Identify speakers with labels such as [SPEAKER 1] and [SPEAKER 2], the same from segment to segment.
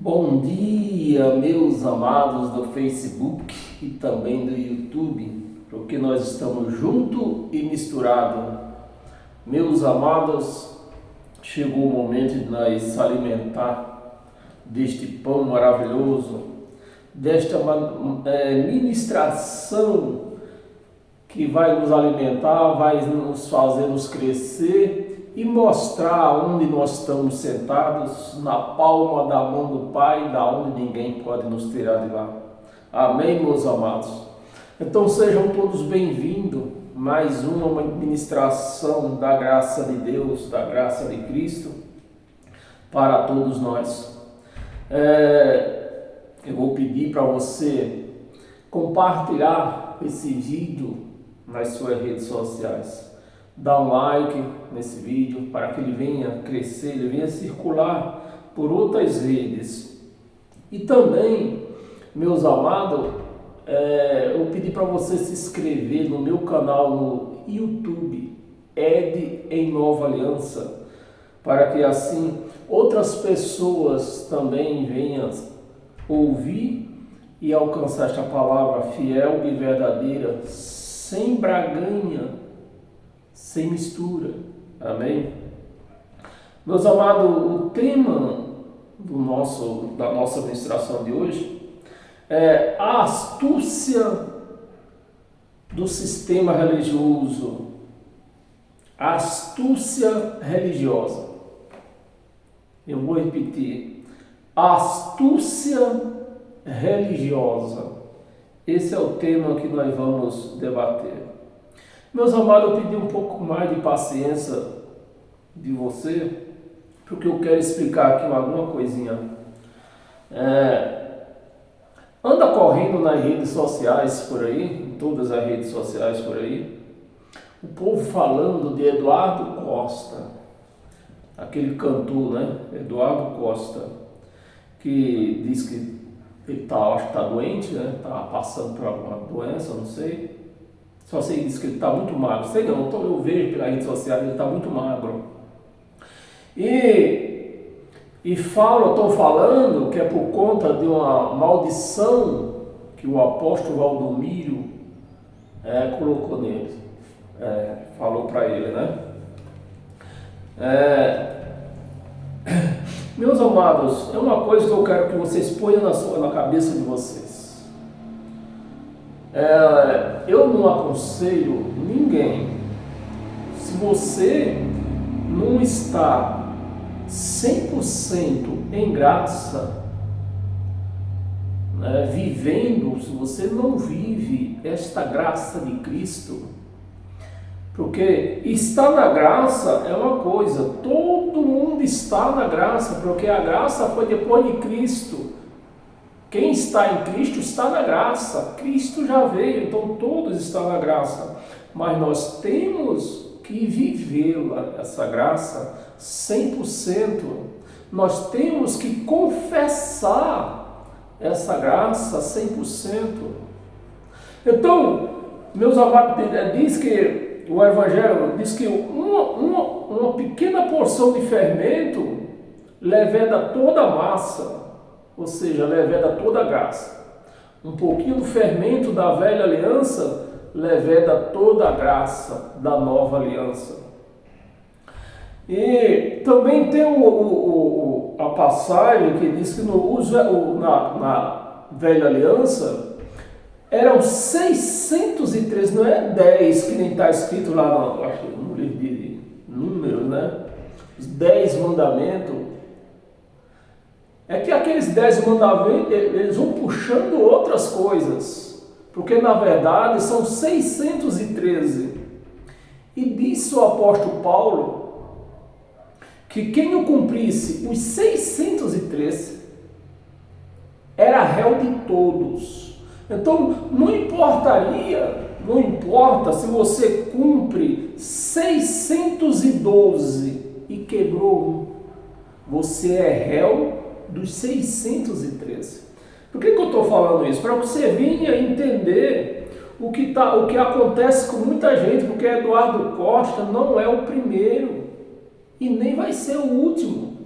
[SPEAKER 1] Bom dia, meus amados do Facebook e também do YouTube, porque nós estamos juntos e misturados. Meus amados, chegou o momento de nós se alimentar deste pão maravilhoso, desta ministração que vai nos alimentar, vai nos fazer nos crescer e mostrar onde nós estamos sentados, na palma da mão do Pai, da onde ninguém pode nos tirar de lá. Amém, meus amados? Então sejam todos bem-vindos, mais uma ministração da graça de Deus, da graça de Cristo, para todos nós. Eu vou pedir para você compartilhar esse vídeo nas suas redes sociais. Dá um like nesse vídeo para que ele venha crescer, ele venha circular por outras redes. E também, meus amados, eu pedi para você se inscrever no meu canal no YouTube, Ed em Nova Aliança, para que assim outras pessoas também venham ouvir e alcançar esta palavra fiel e verdadeira, sem braganha, sem mistura. Amém? Meus amados, o tema da nossa ministração de hoje é a astúcia do sistema religioso. A astúcia religiosa. Eu vou repetir. A astúcia religiosa. Esse é o tema que nós vamos debater. Meus amados, eu pedi um pouco mais de paciência de você, porque eu quero explicar aqui alguma coisinha. Anda correndo nas redes sociais por aí, em todas as redes sociais por aí, o povo falando de Eduardo Costa, aquele cantor, né? Eduardo Costa, que diz que ele acho que está doente, né? Está passando por alguma doença, não sei. Só sei disso que ele está muito magro. Sei não, eu vejo pela rede social, ele está muito magro. E estão falando que é por conta de uma maldição que o apóstolo Valdomiro colocou nele. Falou para ele, né? Meus amados, é uma coisa que eu quero que vocês ponham na cabeça de vocês. Eu não aconselho ninguém, se você não está 100% em graça, né, vivendo, se você não vive esta graça de Cristo, porque estar na graça é uma coisa, todo mundo está na graça, porque a graça foi depois de Cristo. Quem está em Cristo está na graça. Cristo já veio, então todos estão na graça. Mas nós temos que vivê-la, essa graça, 100%. Nós temos que confessar essa graça 100%. Então, meus amados, diz que o Evangelho diz que uma pequena porção de fermento leveda toda a massa. Ou seja, leveda toda a graça. Um pouquinho do fermento da velha aliança leveda toda a graça da nova aliança. E também tem a passagem que diz que na velha aliança eram 613, não é 10, que nem está escrito lá no livro de Números, né? Os 10 mandamentos. É que aqueles 10 mandamentos, eles vão puxando outras coisas, porque na verdade são 613. E disse o apóstolo Paulo que quem não cumprisse os 613 era réu de todos. Então não importa se você cumpre 612 e quebrou um, você é réu dos 613. Por que eu estou falando isso? Para você vir a entender o que acontece com muita gente, porque Eduardo Costa não é o primeiro e nem vai ser o último.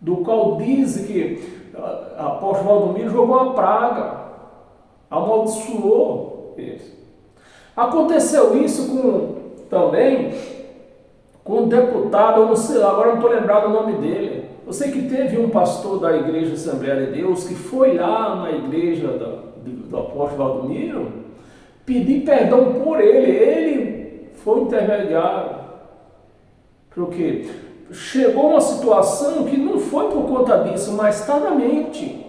[SPEAKER 1] do qual diz que o apóstolo Valdomiro jogou uma praga, amaldiçoou eles. Aconteceu isso também com um deputado, eu não sei, agora não estou lembrado o nome dele. Eu sei que teve um pastor da Igreja Assembleia de Deus que foi lá na igreja do apóstolo Valdomiro pedir perdão por ele. Ele foi intermediário. Porque chegou uma situação que não foi por conta disso, mas está na mente.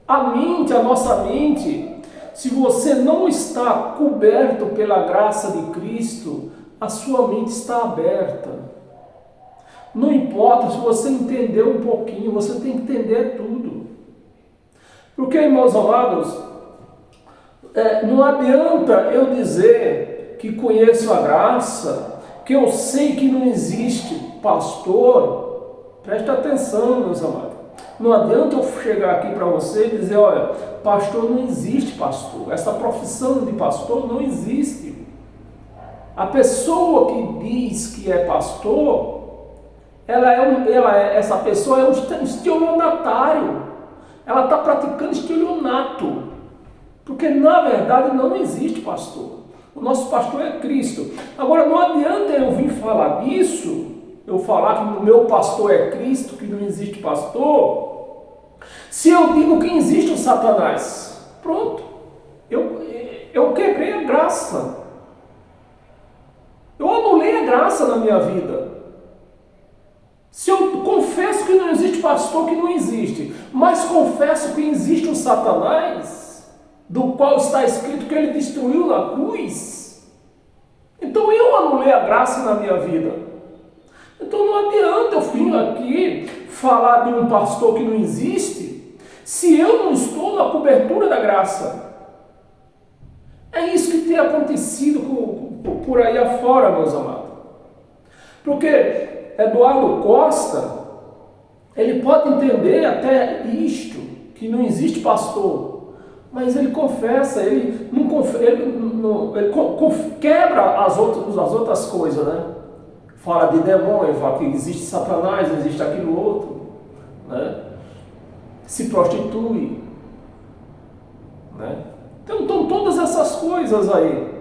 [SPEAKER 1] A nossa mente, se você não está coberto pela graça de Cristo, a sua mente está aberta. Não importa se você entendeu um pouquinho, você tem que entender tudo. Porque, irmãos amados, não adianta eu dizer que conheço a graça, que eu sei que não existe pastor. Preste atenção, meus amados. Não adianta eu chegar aqui para você e dizer, olha, pastor não existe pastor. Essa profissão de pastor não existe. A pessoa que diz que é pastor, essa pessoa é um estelionatário. Ela está praticando estelionato. Porque na verdade não existe pastor. O nosso pastor é Cristo. Agora não adianta eu vir falar disso, eu falar que o meu pastor é Cristo, que não existe pastor, se eu digo que existe o Satanás. Pronto. Eu quebrei a graça. Eu anulei a graça na minha vida. Se eu confesso que não existe pastor, que não existe, mas confesso que existe um Satanás, do qual está escrito que ele destruiu na cruz, então eu anulei a graça na minha vida. Então não adianta eu vir aqui falar de um pastor que não existe, se eu não estou na cobertura da graça. É isso que tem acontecido por aí afora, meus amados. Porque Eduardo Costa, ele pode entender até isto, que não existe pastor, mas ele confessa, ele quebra as outras coisas, né? Fala de demônio, fala que existe Satanás, existe aquilo outro, né? Se prostitui, né? Então todas essas coisas aí,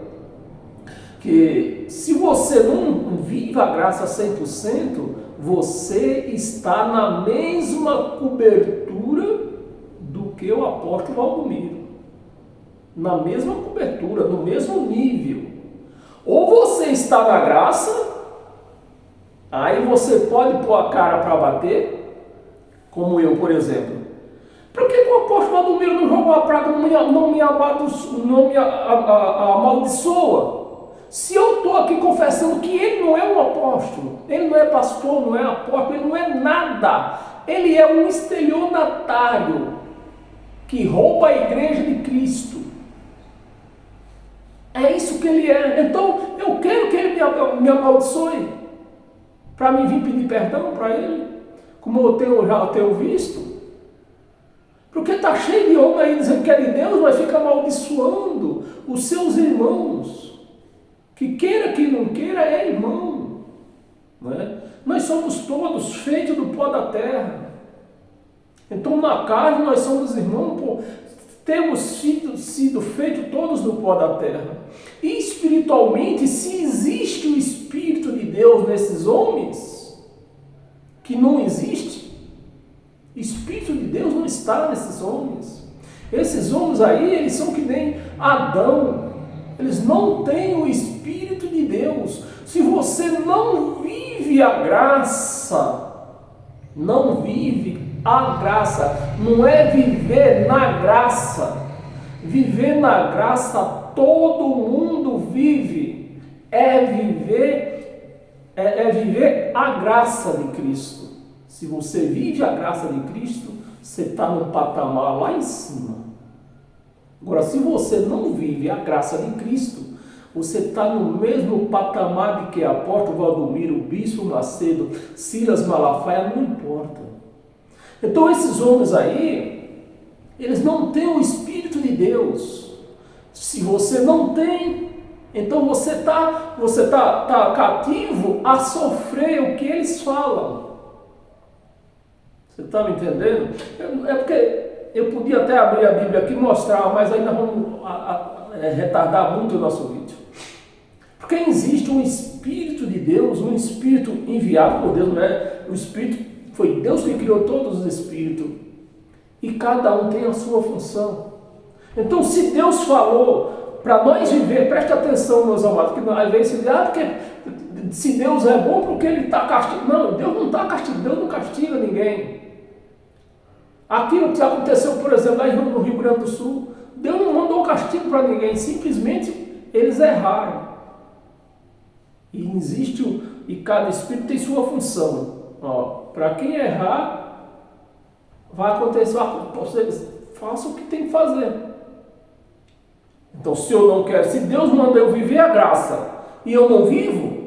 [SPEAKER 1] que se você não vive a graça 100%, você está na mesma cobertura do que o apóstolo Valdomiro. Na mesma cobertura, no mesmo nível. Ou você está na graça, aí você pode pôr a cara para bater, como eu, por exemplo. Por que o apóstolo Valdomiro não jogou a praga, não me amaldiçoa? Se eu estou aqui confessando que ele não é um apóstolo, ele não é pastor, não é apóstolo, ele não é nada, ele é um estelionatário que rouba a igreja de Cristo. É isso que ele é. Então eu quero que ele me amaldiçoe para mim vir pedir perdão para ele, como eu já tenho visto. Porque está cheio de homem aí dizendo que é de Deus, mas fica amaldiçoando os seus irmãos. Que queira, que não queira, é irmão. Né? Nós somos todos feitos do pó da terra. Então na carne nós somos irmãos, temos sido feitos todos do pó da terra. E espiritualmente, se existe o Espírito de Deus nesses homens, que não existe, o Espírito de Deus não está nesses homens. Esses homens aí, eles são que nem Adão. Eles não têm o Espírito de Deus. Se você não vive a graça, não vive a graça, não é viver na graça. Viver na graça todo mundo vive. É viver a graça de Cristo. Se você vive a graça de Cristo, você está num patamar lá em cima. Agora, se você não vive a graça de Cristo, você está no mesmo patamar de que apóstolo Valdomiro, Bispo Macedo, Silas Malafaia, não importa. Então esses homens aí, eles não têm o Espírito de Deus. Se você não tem, então você tá cativo a sofrer o que eles falam. Você está me entendendo? É porque eu podia até abrir a Bíblia aqui e mostrar, mas ainda vamos retardar muito o nosso vídeo. Porque existe um Espírito de Deus, um Espírito enviado por Deus, né? O Espírito, foi Deus que criou todos os Espíritos. E cada um tem a sua função. Então, se Deus falou para nós viver, preste atenção, meus amados, que às vezes se diz, porque se Deus é bom, porque Ele está castigando. Não, Deus não está castigando, Deus não castiga ninguém. Aquilo que aconteceu, por exemplo, lá no Rio Grande do Sul, Deus não mandou castigo para ninguém, simplesmente eles erraram. E cada espírito tem sua função. Para quem errar, vai acontecer, faça o que tem que fazer. Então, se eu não quero, se Deus manda eu viver a graça e eu não vivo,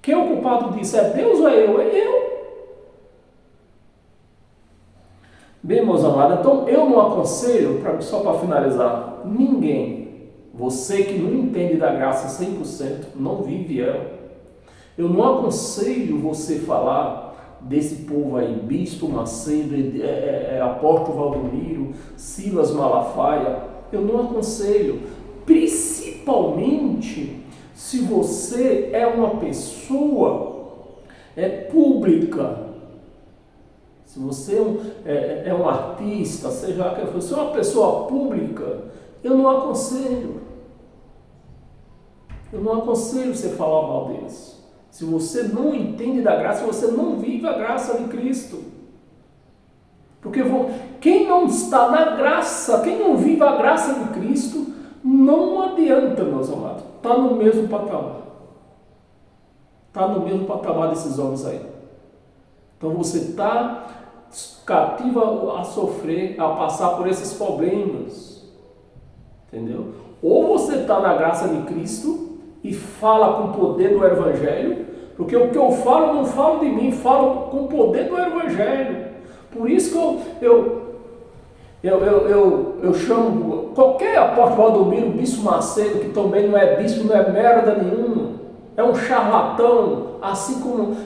[SPEAKER 1] quem é o culpado disso? É Deus ou é eu? É eu. Bem, meus amados, então eu não aconselho, só para finalizar, ninguém, você que não entende da graça 100%, não vive ela. Eu não aconselho você falar desse povo aí, Bispo Macedo, Apóstolo Valdomiro, Silas Malafaia. Eu não aconselho, principalmente se você é uma pessoa pública. Se você é um artista, seja que você é uma pessoa pública, eu não aconselho. Eu não aconselho você falar mal deles. Se você não entende da graça, você não vive a graça de Cristo. Porque quem não está na graça, quem não vive a graça de Cristo, não adianta, meus amados. Está no mesmo patamar. Está no mesmo patamar desses homens aí. Então você está cativa a sofrer, a passar por esses problemas. Entendeu? Ou você está na graça de Cristo e fala com o poder do Evangelho, porque o que eu falo, não falo de mim, falo com o poder do Evangelho. Por isso que eu chamo qualquer apóstolo Valdomiro, Bispo Macedo, que também não é bispo, não é merda nenhuma, é um charlatão, assim como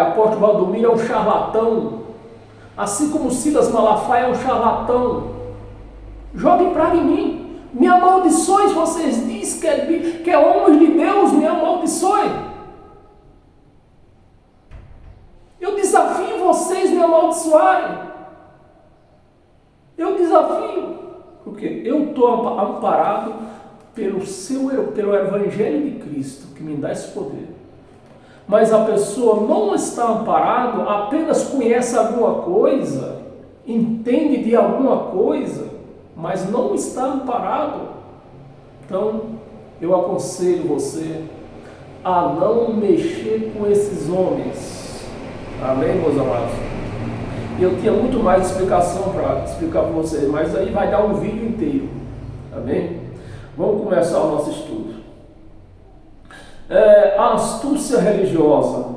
[SPEAKER 1] apóstolo Valdomiro é um charlatão, assim como Silas Malafaia é um charlatão. Joguem praga em mim. Me amaldiçoe, vocês dizem que é homem de Deus, me amaldiçoe. Eu desafio vocês me amaldiçoarem. Eu desafio. Porque eu estou amparado pelo Evangelho de Cristo, que me dá esse poder. Mas a pessoa não está amparado, apenas conhece alguma coisa, entende de alguma coisa, mas não está amparado. Então, eu aconselho você a não mexer com esses homens. Amém, meus amados? E eu tinha muito mais explicação para explicar para vocês, mas aí vai dar um vídeo inteiro. Amém? Vamos começar o nosso estudo. A astúcia religiosa.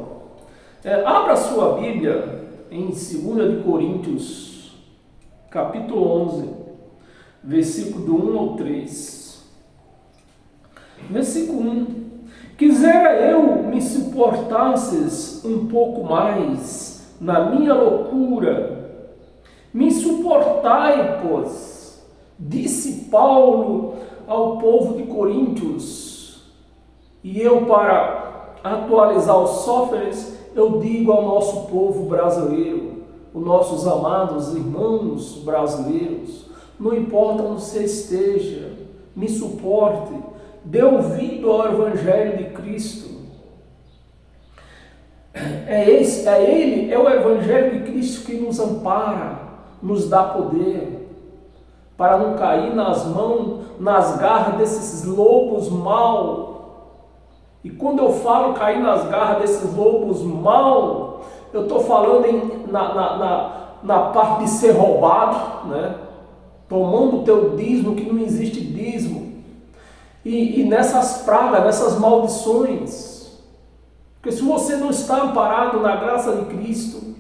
[SPEAKER 1] Abra sua Bíblia em 2 de Coríntios, capítulo 11, versículo do 1 ao 3. Versículo 1. Quisera eu me suportasses um pouco mais na minha loucura. Me suportai, pois, disse Paulo ao povo de Coríntios. E eu, para atualizar os softwares, eu digo ao nosso povo brasileiro, os nossos amados irmãos brasileiros, não importa onde você esteja, me suporte, dê ouvido ao Evangelho de Cristo. É o Evangelho de Cristo que nos ampara, nos dá poder, para não cair nas garras desses lobos maus. E quando eu falo cair nas garras desses lobos maus, eu estou falando na parte de ser roubado, né? Tomando o teu dízimo, que não existe dízimo. E nessas pragas, nessas maldições. Porque se você não está amparado na graça de Cristo,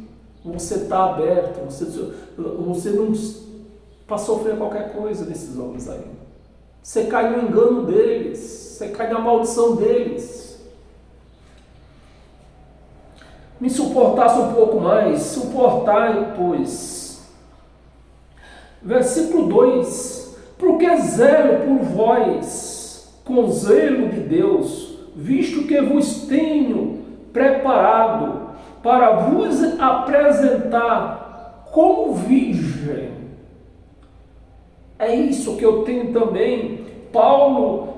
[SPEAKER 1] você está aberto, você não para sofrer qualquer coisa desses homens aí. Você cai no engano deles, você cai na maldição deles. me suportasse um pouco mais. Suportai, pois. Versículo 2: porque zelo por vós, com zelo de Deus, visto que vos tenho preparado para vos apresentar como virgem. É isso que eu tenho também. Paulo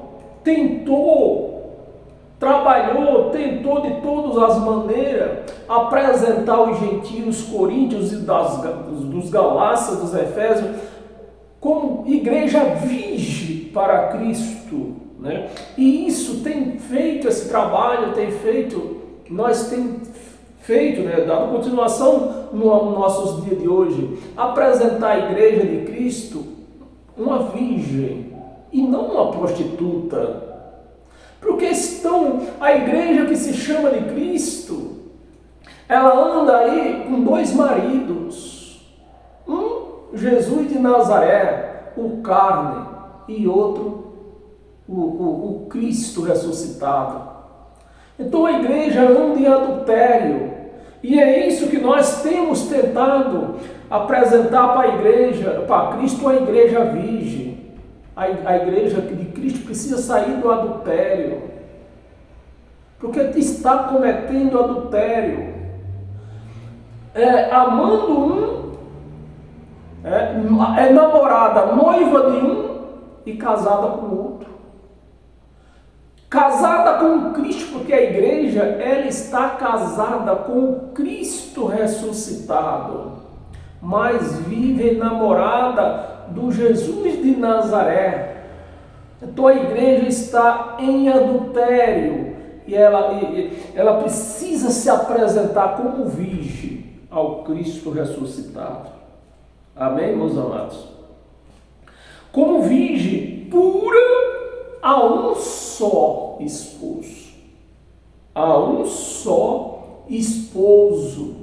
[SPEAKER 1] trabalhou de todas as maneiras apresentar os gentios, coríntios e dos galácias, dos efésios, como igreja virgem para Cristo, né? E isso tem feito, esse trabalho nós temos feito, né, dado continuação nos nossos dias de hoje, apresentar a igreja de Cristo uma virgem e não uma prostituta. Porque a igreja que se chama de Cristo, ela anda aí com dois maridos. Jesus de Nazaré, o carne, e outro, o Cristo ressuscitado. Então a igreja anda em adultério. E é isso que nós temos tentado apresentar para a igreja, para Cristo, a igreja virgem. A igreja de Cristo precisa sair do adultério, porque está cometendo adultério, amando é namorada, noiva de um e casada com o outro. Casada com Cristo, porque a igreja ela está casada com o Cristo ressuscitado, mas vive namorada do Jesus de Nazaré. Então a igreja está em adultério e ela precisa se apresentar como virgem ao Cristo ressuscitado. Amém, meus amados? Como virgem pura a um só esposo. A um só esposo.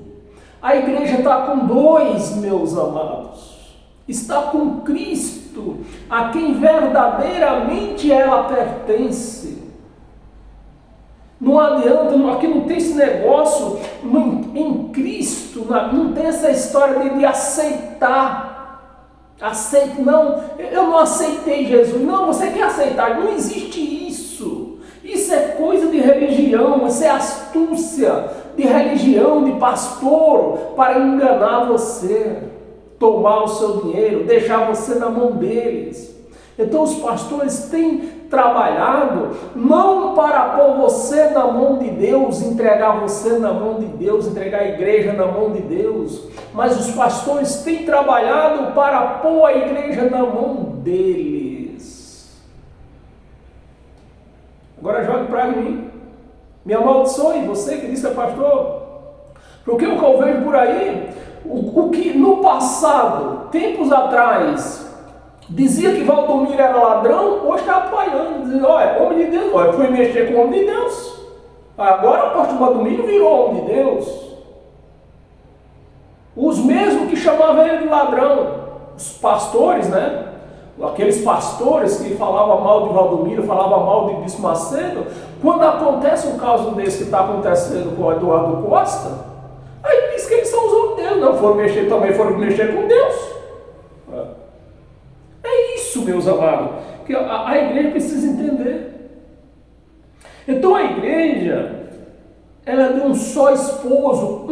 [SPEAKER 1] A igreja está com dois, meus amados. Está com Cristo, a quem verdadeiramente ela pertence. Não adianta, aqui não tem esse negócio em Cristo, não tem essa história de aceitar. Não, eu não aceitei Jesus. Não, você quer aceitar, não existe isso. Isso é coisa de religião, isso é astúcia de religião, de pastor, para enganar você, tomar o seu dinheiro, deixar você na mão deles. Então os pastores têm trabalhado não para pôr você na mão de Deus, entregar você na mão de Deus, entregar a igreja na mão de Deus, mas os pastores têm trabalhado para pôr a igreja na mão deles. Agora jogue para mim, me amaldiçoe, você que disse é pastor, porque o que eu vejo por aí, o que no passado, tempos atrás, dizia que Valdomiro era ladrão, hoje está apoiando, dizendo, olha, homem de Deus, olha, foi mexer com o homem de Deus. Agora o pastor Valdomiro virou homem de Deus. Os mesmos que chamavam ele de ladrão, os pastores, né? Aqueles pastores que falavam mal de Valdomiro, falavam mal de Bispo Macedo, quando acontece um caso desse que está acontecendo com o Eduardo Costa, aí diz que eles são os homens de Deus, não, foram mexer com Deus. É isso, meus amados, que a igreja precisa entender. Então a igreja, ela é de um só esposo,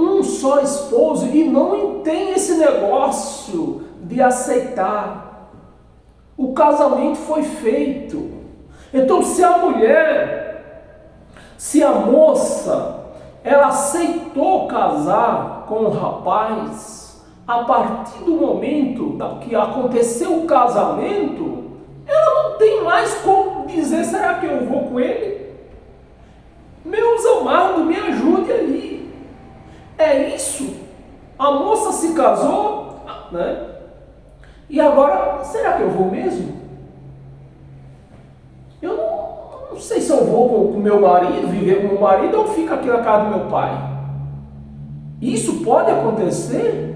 [SPEAKER 1] e não tem esse negócio de aceitar. O casamento foi feito. Então se a moça, ela aceitou casar com o rapaz, a partir do momento que aconteceu o casamento, ela não tem mais como dizer, será que eu vou com ele? Meus amados, me ajude aí. É isso. A moça se casou, né? E agora, será que eu vou mesmo? Eu não sei se eu vou com o meu marido, viver com o meu marido, ou fico aqui na casa do meu pai. Isso pode acontecer?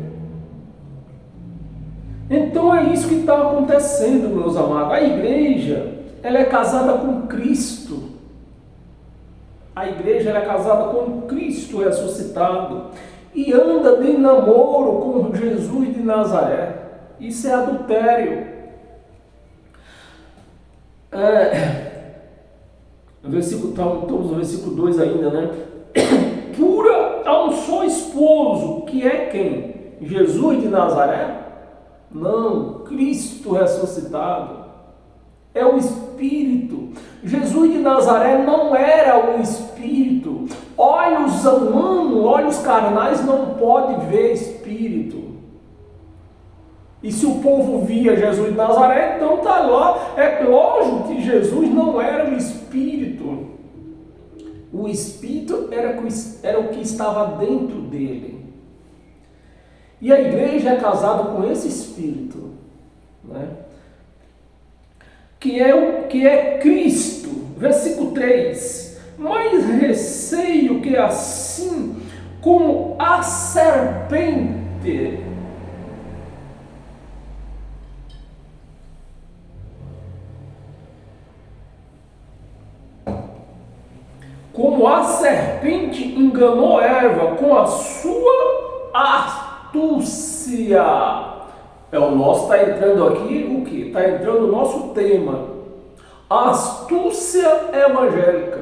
[SPEAKER 1] Então é isso que está acontecendo, meus amados. A igreja, ela é casada com Cristo. A igreja é casada com Cristo ressuscitado e anda de namoro com Jesus de Nazaré. Isso é adultério. Estamos no versículo 2 ainda, né? Pura a um só esposo, que é quem? Jesus de Nazaré? Não, Cristo ressuscitado. É o Espírito. Jesus de Nazaré não era o Espírito. Olhos humanos, olhos carnais não podem ver Espírito. E se o povo via Jesus de Nazaré, então está lá. É lógico que Jesus não era o Espírito. O Espírito era o que estava dentro dele. E a igreja é casada com esse Espírito, né? Que é Cristo. Versículo 3. Mas receio que assim como a serpente enganou Eva com a sua astúcia. O nosso está entrando aqui, o que? Está entrando o nosso tema. Astúcia evangélica.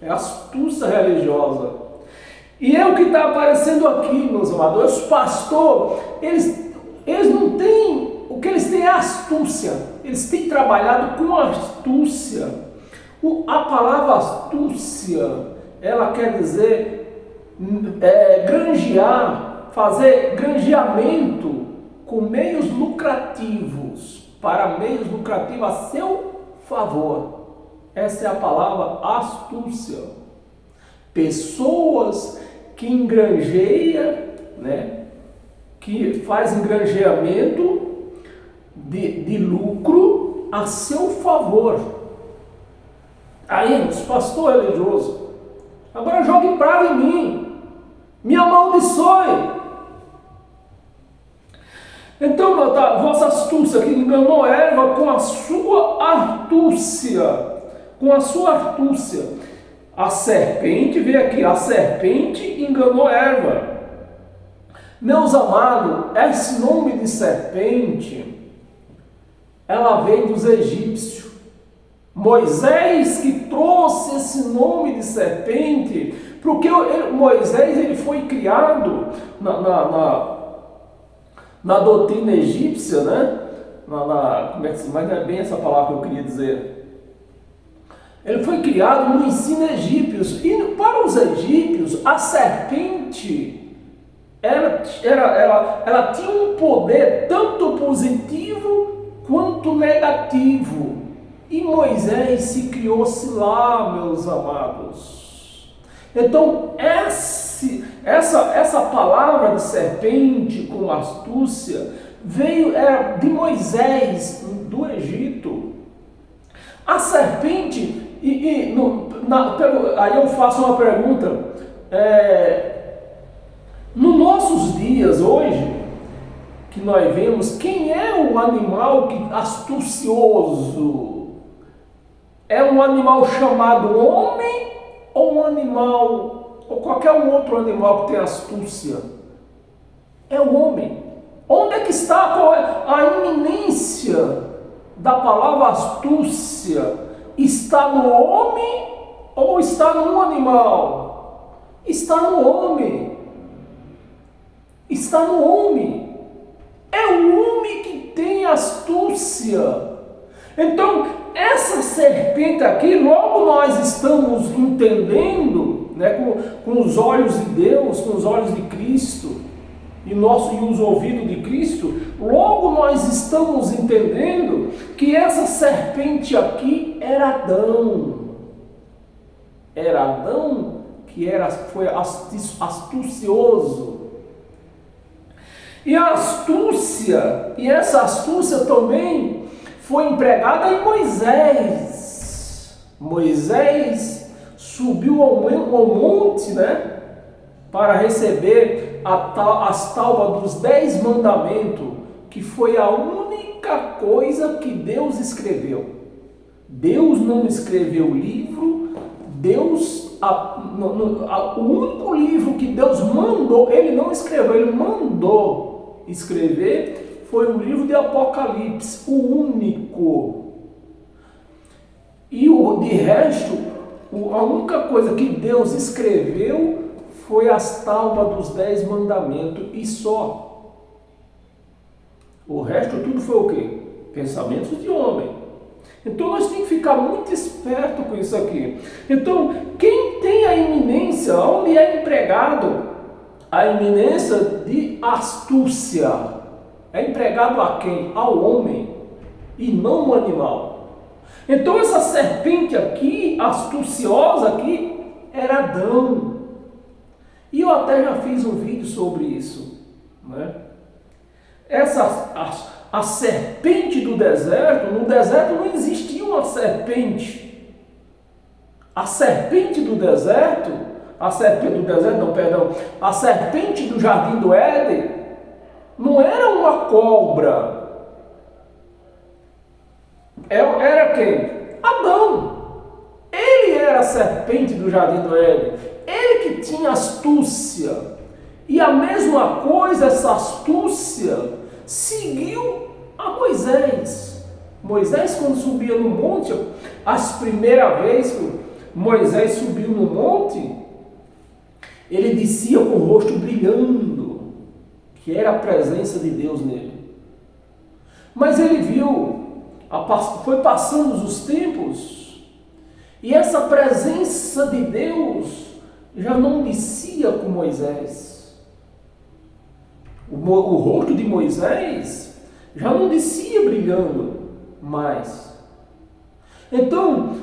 [SPEAKER 1] É astúcia religiosa. E é o que está aparecendo aqui, meus amados. Os pastores, eles não têm, o que eles têm é astúcia. Eles têm trabalhado com astúcia. A palavra astúcia, ela quer dizer granjear, fazer granjeamento com meios lucrativos, para meios lucrativos a seu favor. Essa é a palavra astúcia. Pessoas que engranjeiam, né, que fazem granjeamento de lucro a seu favor. Aí, os pastores religiosos, agora jogue praga em mim, me amaldiçoe. Então, vossa astúcia que enganou Eva com a sua astúcia, a serpente, vê aqui, a serpente enganou Eva. Meus amados, esse nome de serpente, ela veio dos egípcios. Moisés que trouxe esse nome de serpente, porque Moisés ele foi criado na doutrina egípcia, né? Como é que se mas não é bem essa palavra que eu queria dizer. Ele foi criado no ensino egípcio, e para os egípcios a serpente ela tinha um poder tanto positivo quanto negativo. E Moisés se criou-se lá, meus amados. Então, essa palavra de serpente com astúcia veio de Moisés, do Egito. A serpente, aí eu faço uma pergunta. Nos nossos dias, hoje, que nós vemos, quem é o animal astucioso? É um animal chamado homem ou qualquer outro animal que tem astúcia? É o homem. Onde é que está a iminência da palavra astúcia? Está no homem ou está no animal? Está no homem. Está no homem. É o homem que tem astúcia. Então, essa serpente aqui, logo nós estamos entendendo, né, com os olhos de Deus, com os olhos de Cristo, e os ouvidos de Cristo, logo nós estamos entendendo que essa serpente aqui era Adão. Era Adão que foi astucioso. E essa astúcia também foi empregada em Moisés. Moisés subiu ao monte, né, para receber as tábuas dos 10 mandamentos, que foi a única coisa que Deus escreveu. Deus não escreveu livro, Deus o único livro que Deus mandou, ele não escreveu, ele mandou escrever, foi o livro de Apocalipse, o único. E de resto, a única coisa que Deus escreveu foi as tábuas dos 10 mandamentos e só. O resto tudo foi o quê? Pensamentos de homem. Então nós temos que ficar muito esperto com isso aqui. Então, quem tem a iminência, onde é empregado a iminência de astúcia, é empregado a quem? Ao homem e não ao animal. Então essa serpente aqui, astuciosa aqui, era Adão. E eu até já fiz um vídeo sobre isso, né? A serpente do deserto, no deserto não existia uma serpente. A serpente do deserto jardim do Éden, não era uma cobra. Era quem? Adão. Ele era a serpente do jardim do Éden. Ele que tinha astúcia. E a mesma coisa, essa astúcia seguiu a Moisés. Moisés, quando subia no monte, as primeiras vezes que Moisés subiu no monte, ele descia com o rosto brilhando, que era a presença de Deus nele. Mas ele viu, foi passando os tempos, e essa presença de Deus já não descia com Moisés. O rosto de Moisés já não descia brilhando mais. Então,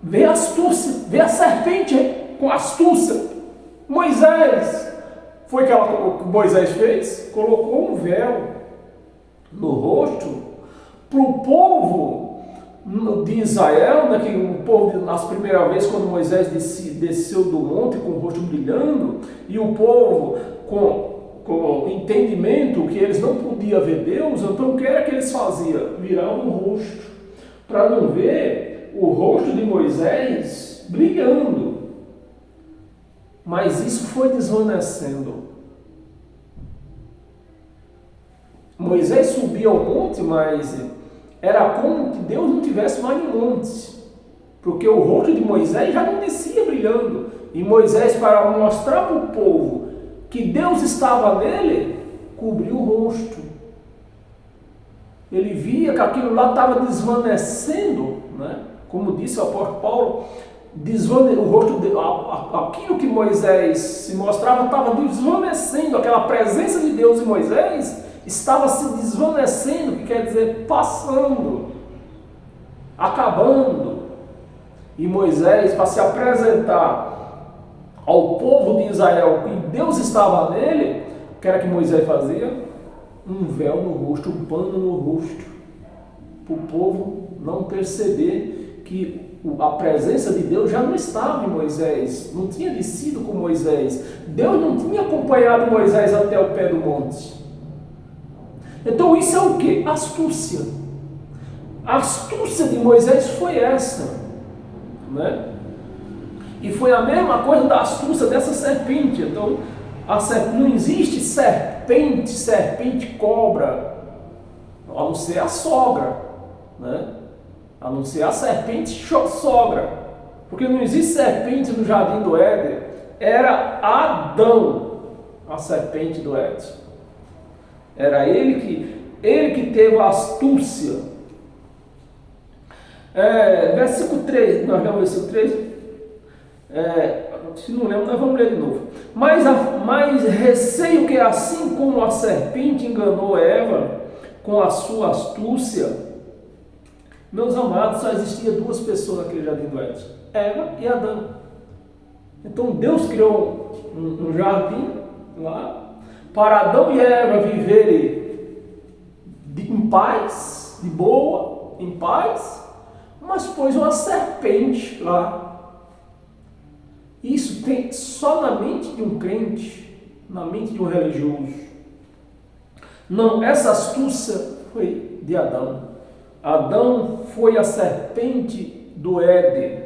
[SPEAKER 1] vê a astúcia, vê a serpente com astúcia. Moisés, foi o que Moisés fez? Colocou um véu no rosto para o povo de Israel, né, que o povo, nas primeiras vezes, quando Moisés desceu do monte com o rosto brilhando, e o povo com o entendimento que eles não podiam ver Deus, então o que era que eles faziam? Viravam o rosto, para não ver o rosto de Moisés brilhando. Mas isso foi desvanecendo. Moisés subia ao monte, mas era como que Deus não tivesse mais no monte, porque o rosto de Moisés já não descia brilhando. E Moisés, para mostrar para o povo que Deus estava nele, cobriu o rosto. Ele via que aquilo lá estava desvanecendo, né? Como disse o apóstolo Paulo, o rosto aquilo que Moisés se mostrava estava desvanecendo, aquela presença de Deus em Moisés estava se desvanecendo, que quer dizer passando, acabando. E Moisés, para se apresentar ao povo de Israel, e Deus estava nele, o que era que Moisés fazia? Um véu no rosto, um pano no rosto, para o povo não perceber que a presença de Deus já não estava em Moisés, não tinha descido com Moisés, Deus não tinha acompanhado Moisés até o pé do monte. Então isso é o que? Astúcia. A astúcia de Moisés foi essa, né? E foi a mesma coisa da astúcia dessa serpente. Então, não existe serpente cobra, a não ser a sogra, né? A não ser a serpente sogra, porque não existe serpente no jardim do Éden. Era Adão, a serpente do Éden. Era ele que teve a astúcia. Versículo 3, nós lemos o versículo 3. Se não lembro, nós vamos ler de novo. Mas receio que, assim como a serpente enganou Eva com a sua astúcia, meus amados, só existia duas pessoas naquele jardim do Éden: Eva e Adão. Então Deus criou um jardim lá para Adão e Eva viverem em paz, de boa, em paz, mas pôs uma serpente lá. Isso tem só na mente de um crente, na mente de um religioso. Não, essa astúcia foi de Adão. Adão foi a serpente do Éden.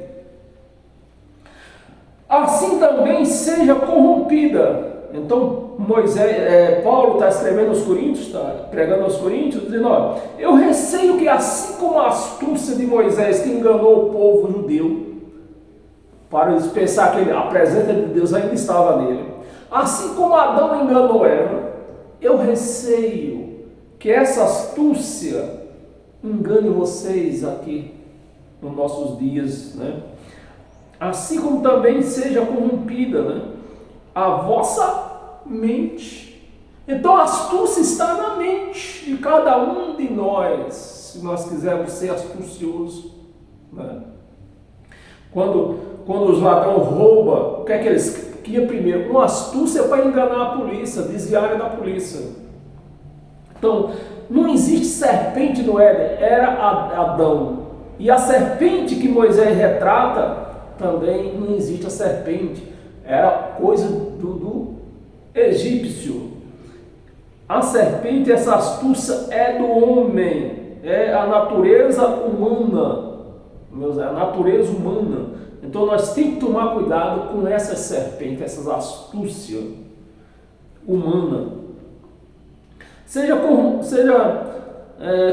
[SPEAKER 1] assim também seja corrompida. Então Paulo está escrevendo aos Coríntios, está pregando aos Coríntios, dizendo: olha, eu receio que assim como a astúcia de Moisés que enganou o povo judeu, para eles pensar que a presença de Deus ainda estava nele, assim como Adão enganou Eva, eu receio que essa astúcia engane vocês aqui nos nossos dias, né? Assim como também seja corrompida, né, a vossa mente. Então a astúcia está na mente de cada um de nós, se nós quisermos ser astuciosos, né? Quando os ladrões roubam, o que é que eles queriam primeiro? Uma astúcia para enganar a polícia, desviar da polícia. Então, não existe serpente no Éden, era Adão. E a serpente que Moisés retrata, também não existe a serpente, era coisa do egípcio. A serpente, essa astúcia é do homem, é a natureza humana, a natureza humana. Então nós temos que tomar cuidado com essas serpentes, essas astúcias humanas. Seja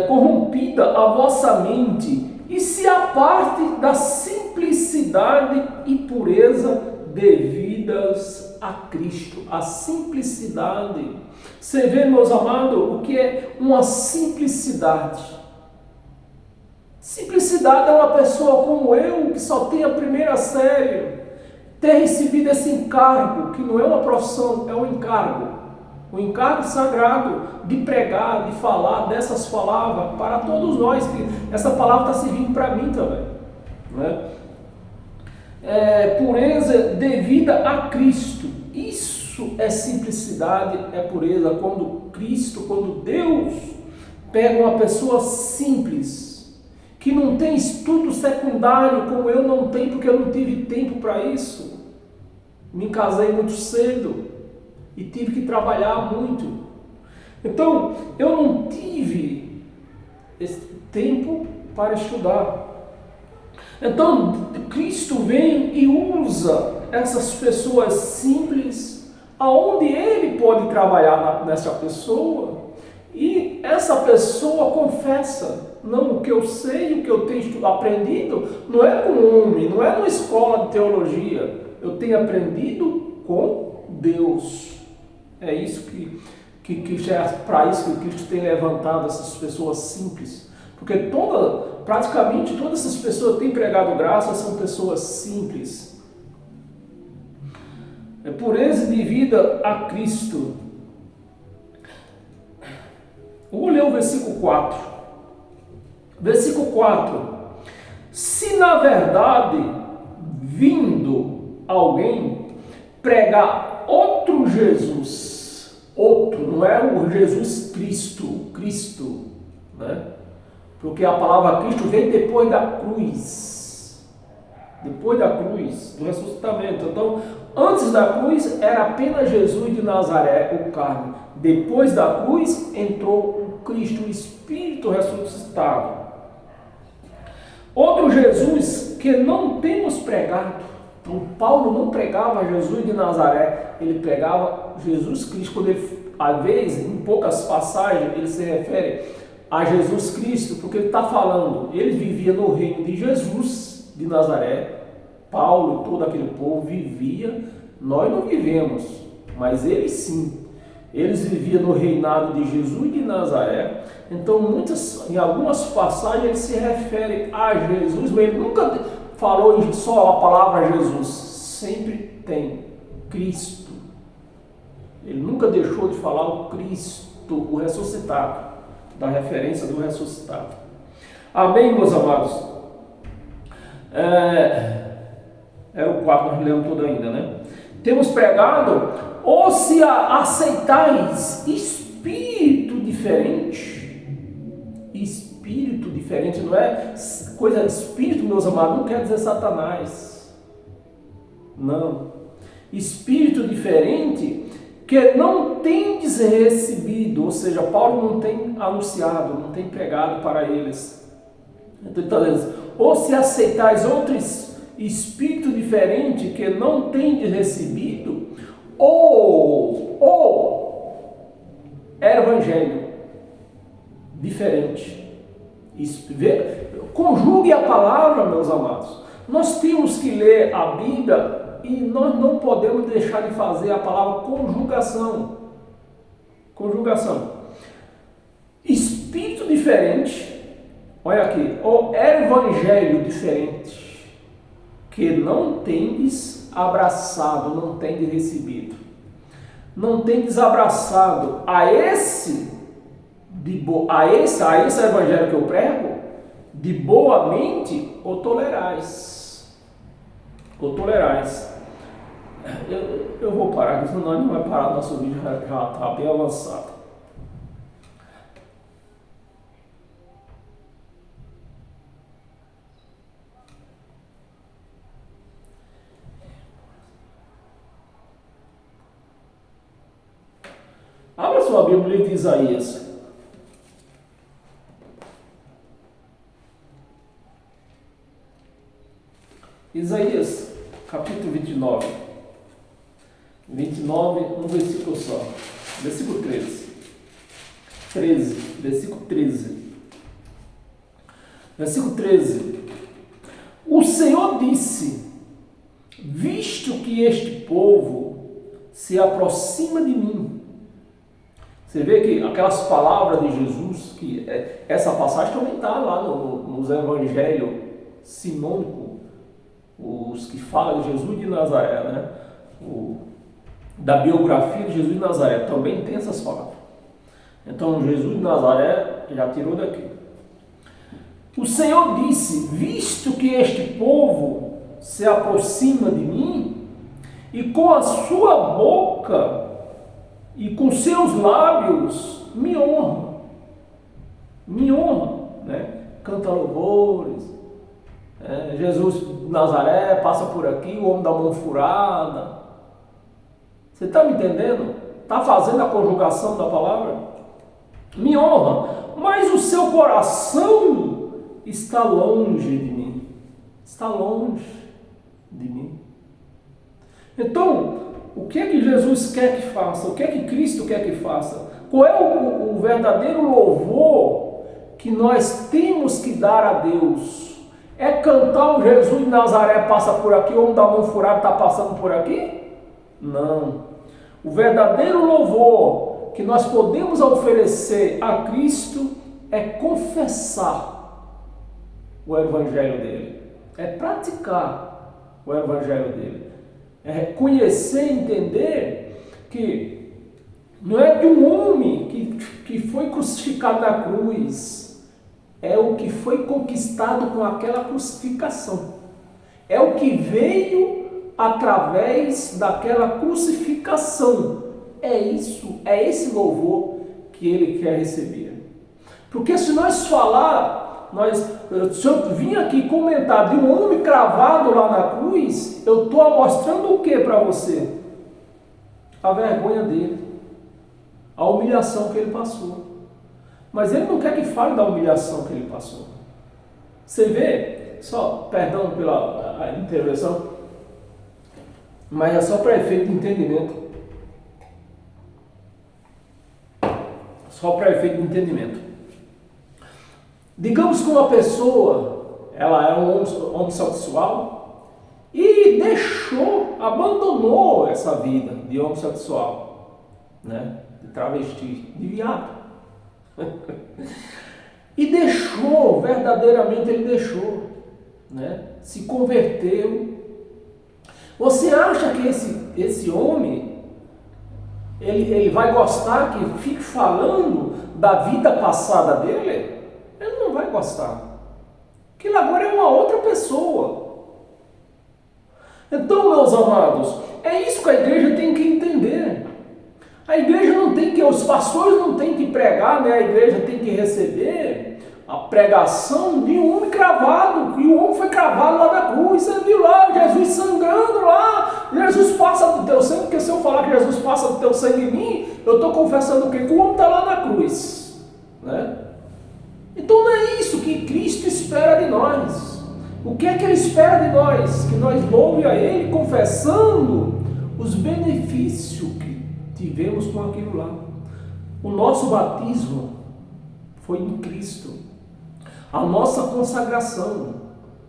[SPEAKER 1] corrompida a vossa mente e se aparte da simplicidade e pureza devidas a Cristo. A simplicidade. Você vê, meus amados, o que é uma simplicidade? Simplicidade é uma pessoa como eu, que só tem a primeira série, ter recebido esse encargo, que não é uma profissão, é um encargo. O encargo sagrado de pregar, de falar dessas palavras para todos nós, que essa palavra está servindo para mim também, né? Pureza devida a Cristo. Isso é simplicidade, é pureza. Quando Deus pega uma pessoa simples, que não tem estudo secundário, como eu não tenho, porque eu não tive tempo para isso. Me casei muito cedo e tive que trabalhar muito. Então, eu não tive esse tempo para estudar. Então, Cristo vem e usa essas pessoas simples, aonde Ele pode trabalhar nessa pessoa, e essa pessoa confessa: não, o que eu sei, o que eu tenho aprendido, não é com homem, não é numa escola de teologia, eu tenho aprendido com Deus. É isso que é para isso que Cristo tem levantado essas pessoas simples. Porque praticamente todas essas pessoas que têm pregado graça são pessoas simples. É pureza de vida a Cristo. Vou ler o versículo 4. Versículo 4. Se na verdade, vindo alguém pregar outro Jesus, outro, não é o Jesus Cristo, né? Porque a palavra Cristo vem depois da cruz, do ressuscitamento. Então, antes da cruz era apenas Jesus de Nazaré, o carne. Depois da cruz entrou o Cristo, o Espírito ressuscitado. Outro Jesus que não temos pregado. Então, Paulo não pregava Jesus de Nazaré, ele pregava Jesus Cristo. Quando ele, às vezes, em poucas passagens, ele se refere a Jesus Cristo, porque ele está falando, ele vivia no reino de Jesus de Nazaré. Paulo, todo aquele povo vivia, nós não vivemos, mas eles sim. Eles viviam no reinado de Jesus de Nazaré. Então, em algumas passagens, ele se refere a Jesus, mas ele nunca falou só a palavra Jesus, sempre tem Cristo. Ele nunca deixou de falar o Cristo, o ressuscitado, da referência do ressuscitado. Amém, meus amados? O 4, nós lemos tudo ainda, né? Temos pregado, ou se aceitais espírito diferente não é coisa, espírito, meus amados, não quer dizer Satanás, não, espírito diferente que não tendes recebido, ou seja, Paulo não tem anunciado, não tem pregado para eles. Então, ou se aceitais outro espírito diferente, diferente que não tendes recebido, ou é evangelho diferente. Conjugue a palavra, meus amados. Nós temos que ler a Bíblia e nós não podemos deixar de fazer a palavra conjugação. Conjugação. Espírito diferente, olha aqui, ou evangelho diferente, que não tendes abraçado, não tendes recebido. Não tendes abraçado a esse evangelho que eu prego, de boa mente, ou tolerais. Ou tolerais. Eu vou parar, senão nós não vai parar, nosso vídeo já está bem avançado. Abra sua Bíblia no livro de Isaías. Isaías, capítulo 29. 29, um versículo só. Versículo 13. Versículo 13. Versículo 13. O Senhor disse: visto que este povo se aproxima de mim. Você vê que aquelas palavras de Jesus, que essa passagem também está lá nos evangelhos sinônicos, os que falam de Jesus de Nazaré, né? Da biografia de Jesus de Nazaré, também tem essas palavras. Então, Jesus de Nazaré já tirou daqui. O Senhor disse: visto que este povo se aproxima de mim, e com a sua boca e com seus lábios me honra, né? Canta louvores, Jesus de Nazaré passa por aqui, o homem da mão furada. Você está me entendendo? Está fazendo a conjugação da palavra? Me honra, mas o seu coração está longe de mim. Está longe de mim. Então, o que é que Jesus quer que faça? O que é que Cristo quer que faça? Qual é o verdadeiro louvor que nós temos que dar a Deus? É cantar o Jesus de Nazaré passa por aqui, o homem da mão furada está passando por aqui? Não. O verdadeiro louvor que nós podemos oferecer a Cristo é confessar o Evangelho dele, é praticar o Evangelho dele, é reconhecer e entender que não é de um homem que foi crucificado na cruz, é o que foi conquistado com aquela crucificação, é o que veio através daquela crucificação. É isso, é esse louvor que ele quer receber. Porque se nós falar, se eu vim aqui comentar de um homem cravado lá na cruz, eu estou mostrando o que para você? A vergonha dele, a humilhação que ele passou. Mas ele não quer que fale da humilhação que ele passou. Você vê, só, perdão pela intervenção, mas é só para efeito de entendimento. Só para efeito de entendimento. Digamos que uma pessoa, ela é um homossexual e abandonou essa vida de homossexual, né? De travesti, de viado. E verdadeiramente ele deixou, né? Se converteu. Você acha que esse homem, ele vai gostar que fique falando da vida passada dele? Ele não vai gostar. Porque ele agora é uma outra pessoa. Então, meus amados, é isso que a igreja tem que entender. A igreja não tem que, os pastores não têm que pregar, né? A igreja tem que receber a pregação de um homem cravado, e o homem foi cravado lá na cruz. Você viu lá, Jesus sangrando lá, Jesus passa do teu sangue, porque se eu falar que Jesus passa do teu sangue em mim, eu estou confessando o quê? Que o homem está lá na cruz, né? Então não é isso que Cristo espera de nós. O que é que Ele espera de nós? Que nós louve a Ele confessando os benefícios que tivemos com aquilo lá. O nosso batismo foi em Cristo. A nossa consagração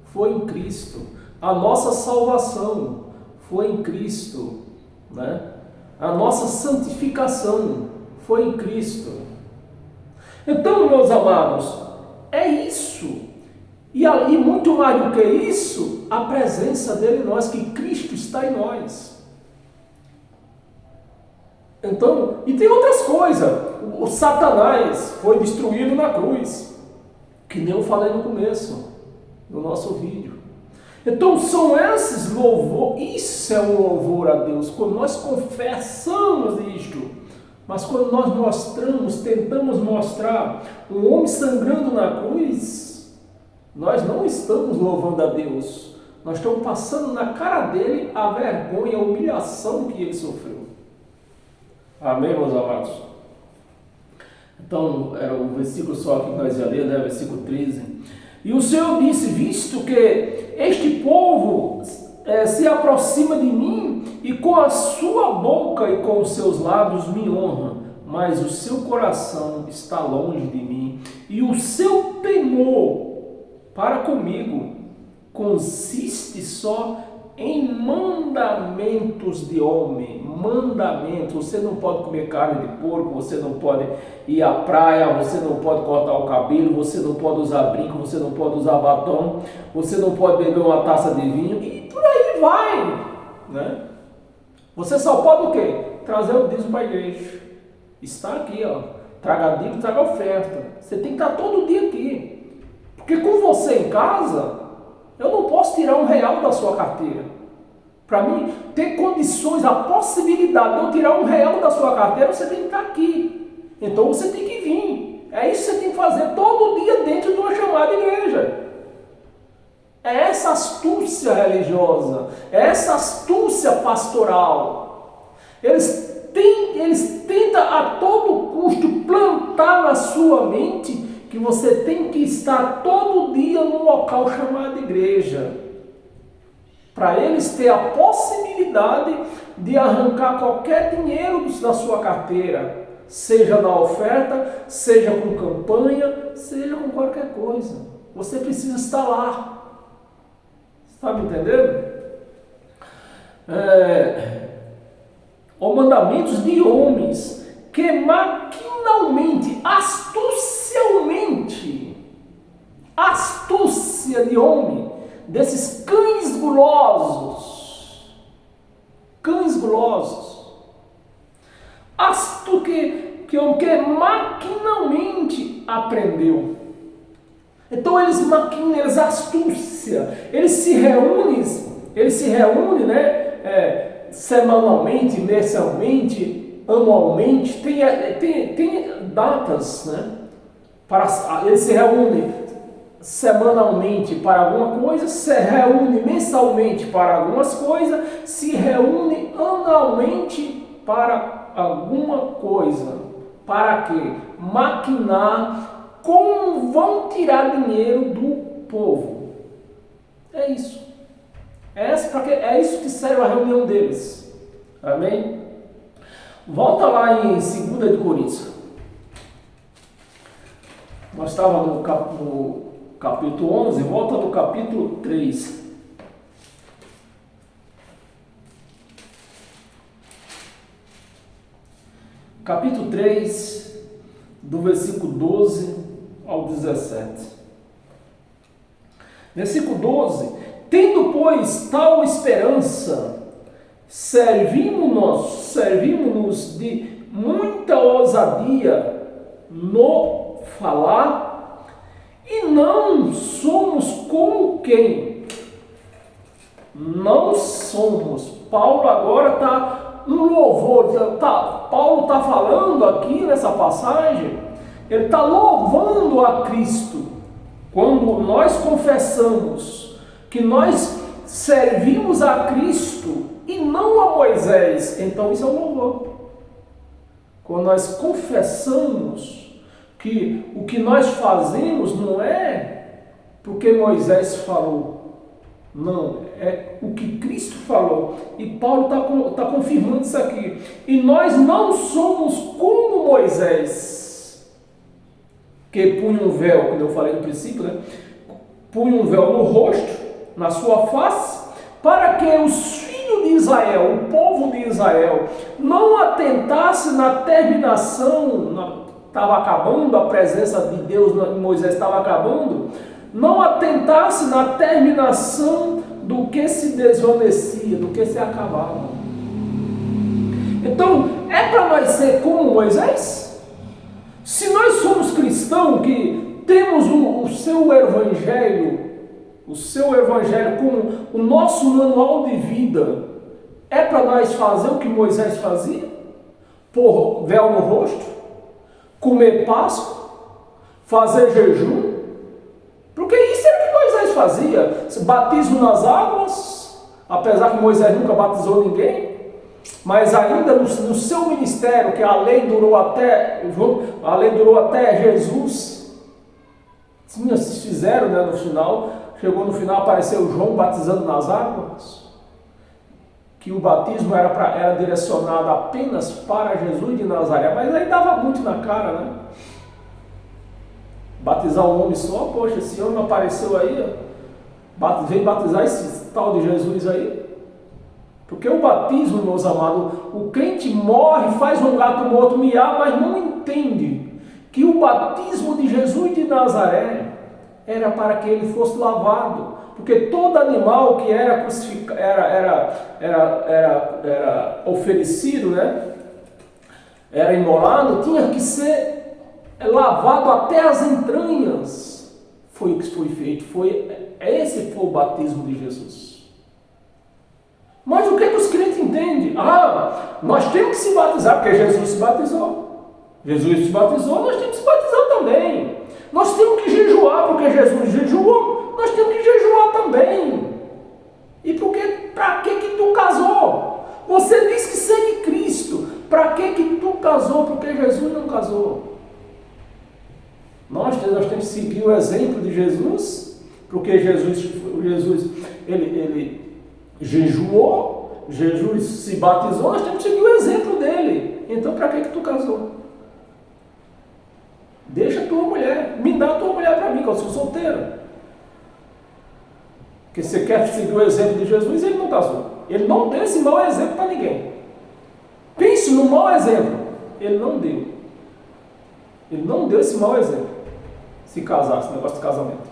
[SPEAKER 1] foi em Cristo. A nossa salvação foi em Cristo, né? A nossa santificação foi em Cristo. Então, meus amados, é isso. E muito mais do que isso, a presença dele em nós, que Cristo está em nós. Então, e tem outras coisas. O Satanás foi destruído na cruz, que nem eu falei no começo do nosso vídeo. Então são esses louvores, isso é um louvor a Deus, quando nós confessamos isto, mas quando nós mostramos, tentamos mostrar um homem sangrando na cruz, nós não estamos louvando a Deus, nós estamos passando na cara dele a vergonha, a humilhação que ele sofreu. Amém, meus amados? Então, era o versículo só aqui que nós ia ler, né? Versículo 13. E o Senhor disse, visto que este povo se aproxima de mim e com a sua boca e com os seus lábios me honra, mas o seu coração está longe de mim e o seu temor para comigo consiste só em mandamentos de homem. Mandamentos: você não pode comer carne de porco, você não pode ir à praia, você não pode cortar o cabelo, você não pode usar brinco, você não pode usar batom, você não pode beber uma taça de vinho, e por aí vai, né? Você só pode o quê? Trazer o dízimo para a igreja. Está aqui, ó. Traga dízimo, traga oferta. Você tem que estar todo dia aqui. Porque com você em casa, eu não posso tirar R$1 da sua carteira. Para mim, ter condições, a possibilidade de eu tirar R$1 da sua carteira, você tem que estar aqui. Então você tem que vir. É isso que você tem que fazer todo dia dentro de uma chamada igreja. É essa astúcia religiosa, é essa astúcia pastoral. Eles tentam a todo custo plantar na sua mente que você tem que estar todo dia num local chamado igreja, para eles ter a possibilidade de arrancar qualquer dinheiro da sua carteira, seja na oferta, seja com campanha, seja com qualquer coisa. Você precisa estar lá. Está me entendendo? Os mandamentos de homens que maquinalmente, astúcia de homem, desses cães gulosos, que maquinalmente aprendeu. Então eles maquinam, eles astúcia, eles se reúnem, né? Semanalmente, mensalmente, anualmente, tem datas, né? Eles se reúnem semanalmente para alguma coisa, se reúne mensalmente para algumas coisas, se reúne anualmente para alguma coisa. Para quê? Maquinar como vão tirar dinheiro do povo. É isso. É isso que serve a reunião deles. Amém? Volta lá em 2 de Coríntios. Nós estávamos no capítulo 11, volta no capítulo 3. Capítulo 3, do versículo 12 ao 17. Versículo 12. Tendo, pois, tal esperança, servimos-nos de muita ousadia no falar, e não somos como quem? Não somos. Paulo agora está um louvor. Paulo está falando aqui nessa passagem, ele está louvando a Cristo. Quando nós confessamos que nós servimos a Cristo e não a Moisés, então isso é um louvor. Quando nós confessamos que o que nós fazemos não é porque Moisés falou, Não, é o que Cristo falou. E Paulo está confirmando isso aqui. E nós não somos como Moisés, que punha um véu, como eu falei no princípio, né? Punha um véu no rosto, na sua face, para que os filhos de Israel, o povo de Israel, não atentasse na terminação, estava acabando, a presença de Deus em Moisés estava acabando, não atentasse na terminação do que se desvanecia, do que se acabava. Então, é para nós ser como Moisés? Se nós somos cristãos que temos o seu evangelho como o nosso manual de vida, é para nós fazer o que Moisés fazia? Pôr véu no rosto? Comer Páscoa? Fazer jejum? Porque isso era o que Moisés fazia. Batismo nas águas, apesar que Moisés nunca batizou ninguém, mas ainda no seu ministério, que a lei durou até Jesus, se fizeram, né, no final, chegou no final, apareceu João batizando nas águas, que o batismo era direcionado apenas para Jesus de Nazaré, mas aí dava muito na cara, né? Batizar um homem só, poxa, esse homem apareceu aí, veio batizar esse tal de Jesus aí. Porque o batismo, meus amados, o crente morre, faz um gato morto miar, mas não entende que o batismo de Jesus de Nazaré era para que ele fosse lavado. Porque todo animal que era crucificado, era oferecido, né? Era imolado, tinha que ser lavado até as entranhas. Foi o que foi feito. Esse foi o batismo de Jesus. Mas o que os crentes entendem? Nós temos que se batizar, porque Jesus se batizou. Jesus se batizou, nós temos que se batizar também. Nós temos que jejuar, porque Jesus jejuou. Nós temos que jejuar também. E para que tu casou? Você diz que segue Cristo. Para que tu casou? Porque Jesus não casou. Nós temos que seguir o exemplo de Jesus, porque Jesus ele jejuou, Jesus se batizou, nós temos que seguir o exemplo dele. Então, para que tu casou? Deixa a tua mulher, me dá a tua mulher para mim, que eu sou solteiro. Porque você quer seguir o exemplo de Jesus, ele não casou. Ele não deu esse mau exemplo para ninguém. Pense no mau exemplo. Ele não deu. Ele não deu esse mau exemplo. Se casasse, esse negócio de casamento.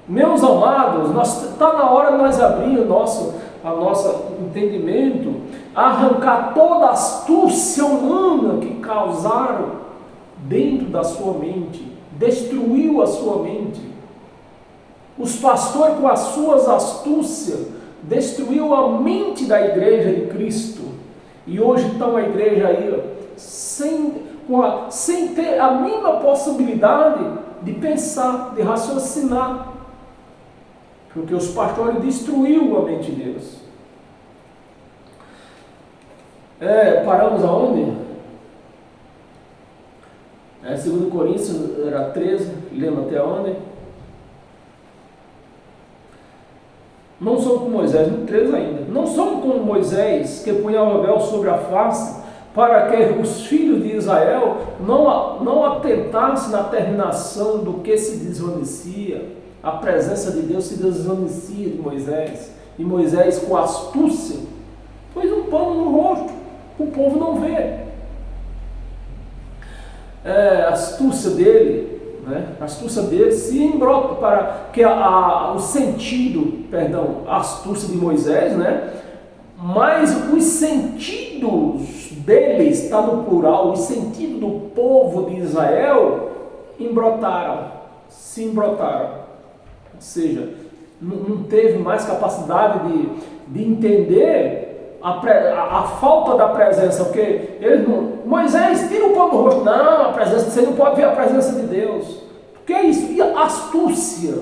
[SPEAKER 1] Meus amados, está na hora de nós abrir o nosso entendimento, arrancar toda a astúcia humana que causaram dentro da sua mente, destruiu a sua mente. Os pastores, com as suas astúcias, destruiu a mente da igreja de Cristo. E hoje estão a igreja aí, sem ter a mínima possibilidade de pensar, de raciocinar. Porque os pastores destruíram a mente deles. Paramos aonde? 2 Coríntios era 13, lembra até onde? Não somos como Moisés, no 13 ainda. Não somos como Moisés, que punha o véu sobre a face, para que os filhos de Israel não atentassem na terminação do que se desvanecia. A presença de Deus se desvanecia de Moisés. E Moisés, com astúcia, pôs um pano no rosto, o povo não vê. A astúcia dele, né? A astúcia dele se embrota para que a astúcia de Moisés, né? Mas os sentidos dele, está no plural, os sentidos do povo de Israel se embrotaram. Ou seja, não teve mais capacidade de entender a falta da presença, porque Moisés, tira o pano do rosto. Não, você não pode ver a presença de Deus. Porque é isso, e astúcia,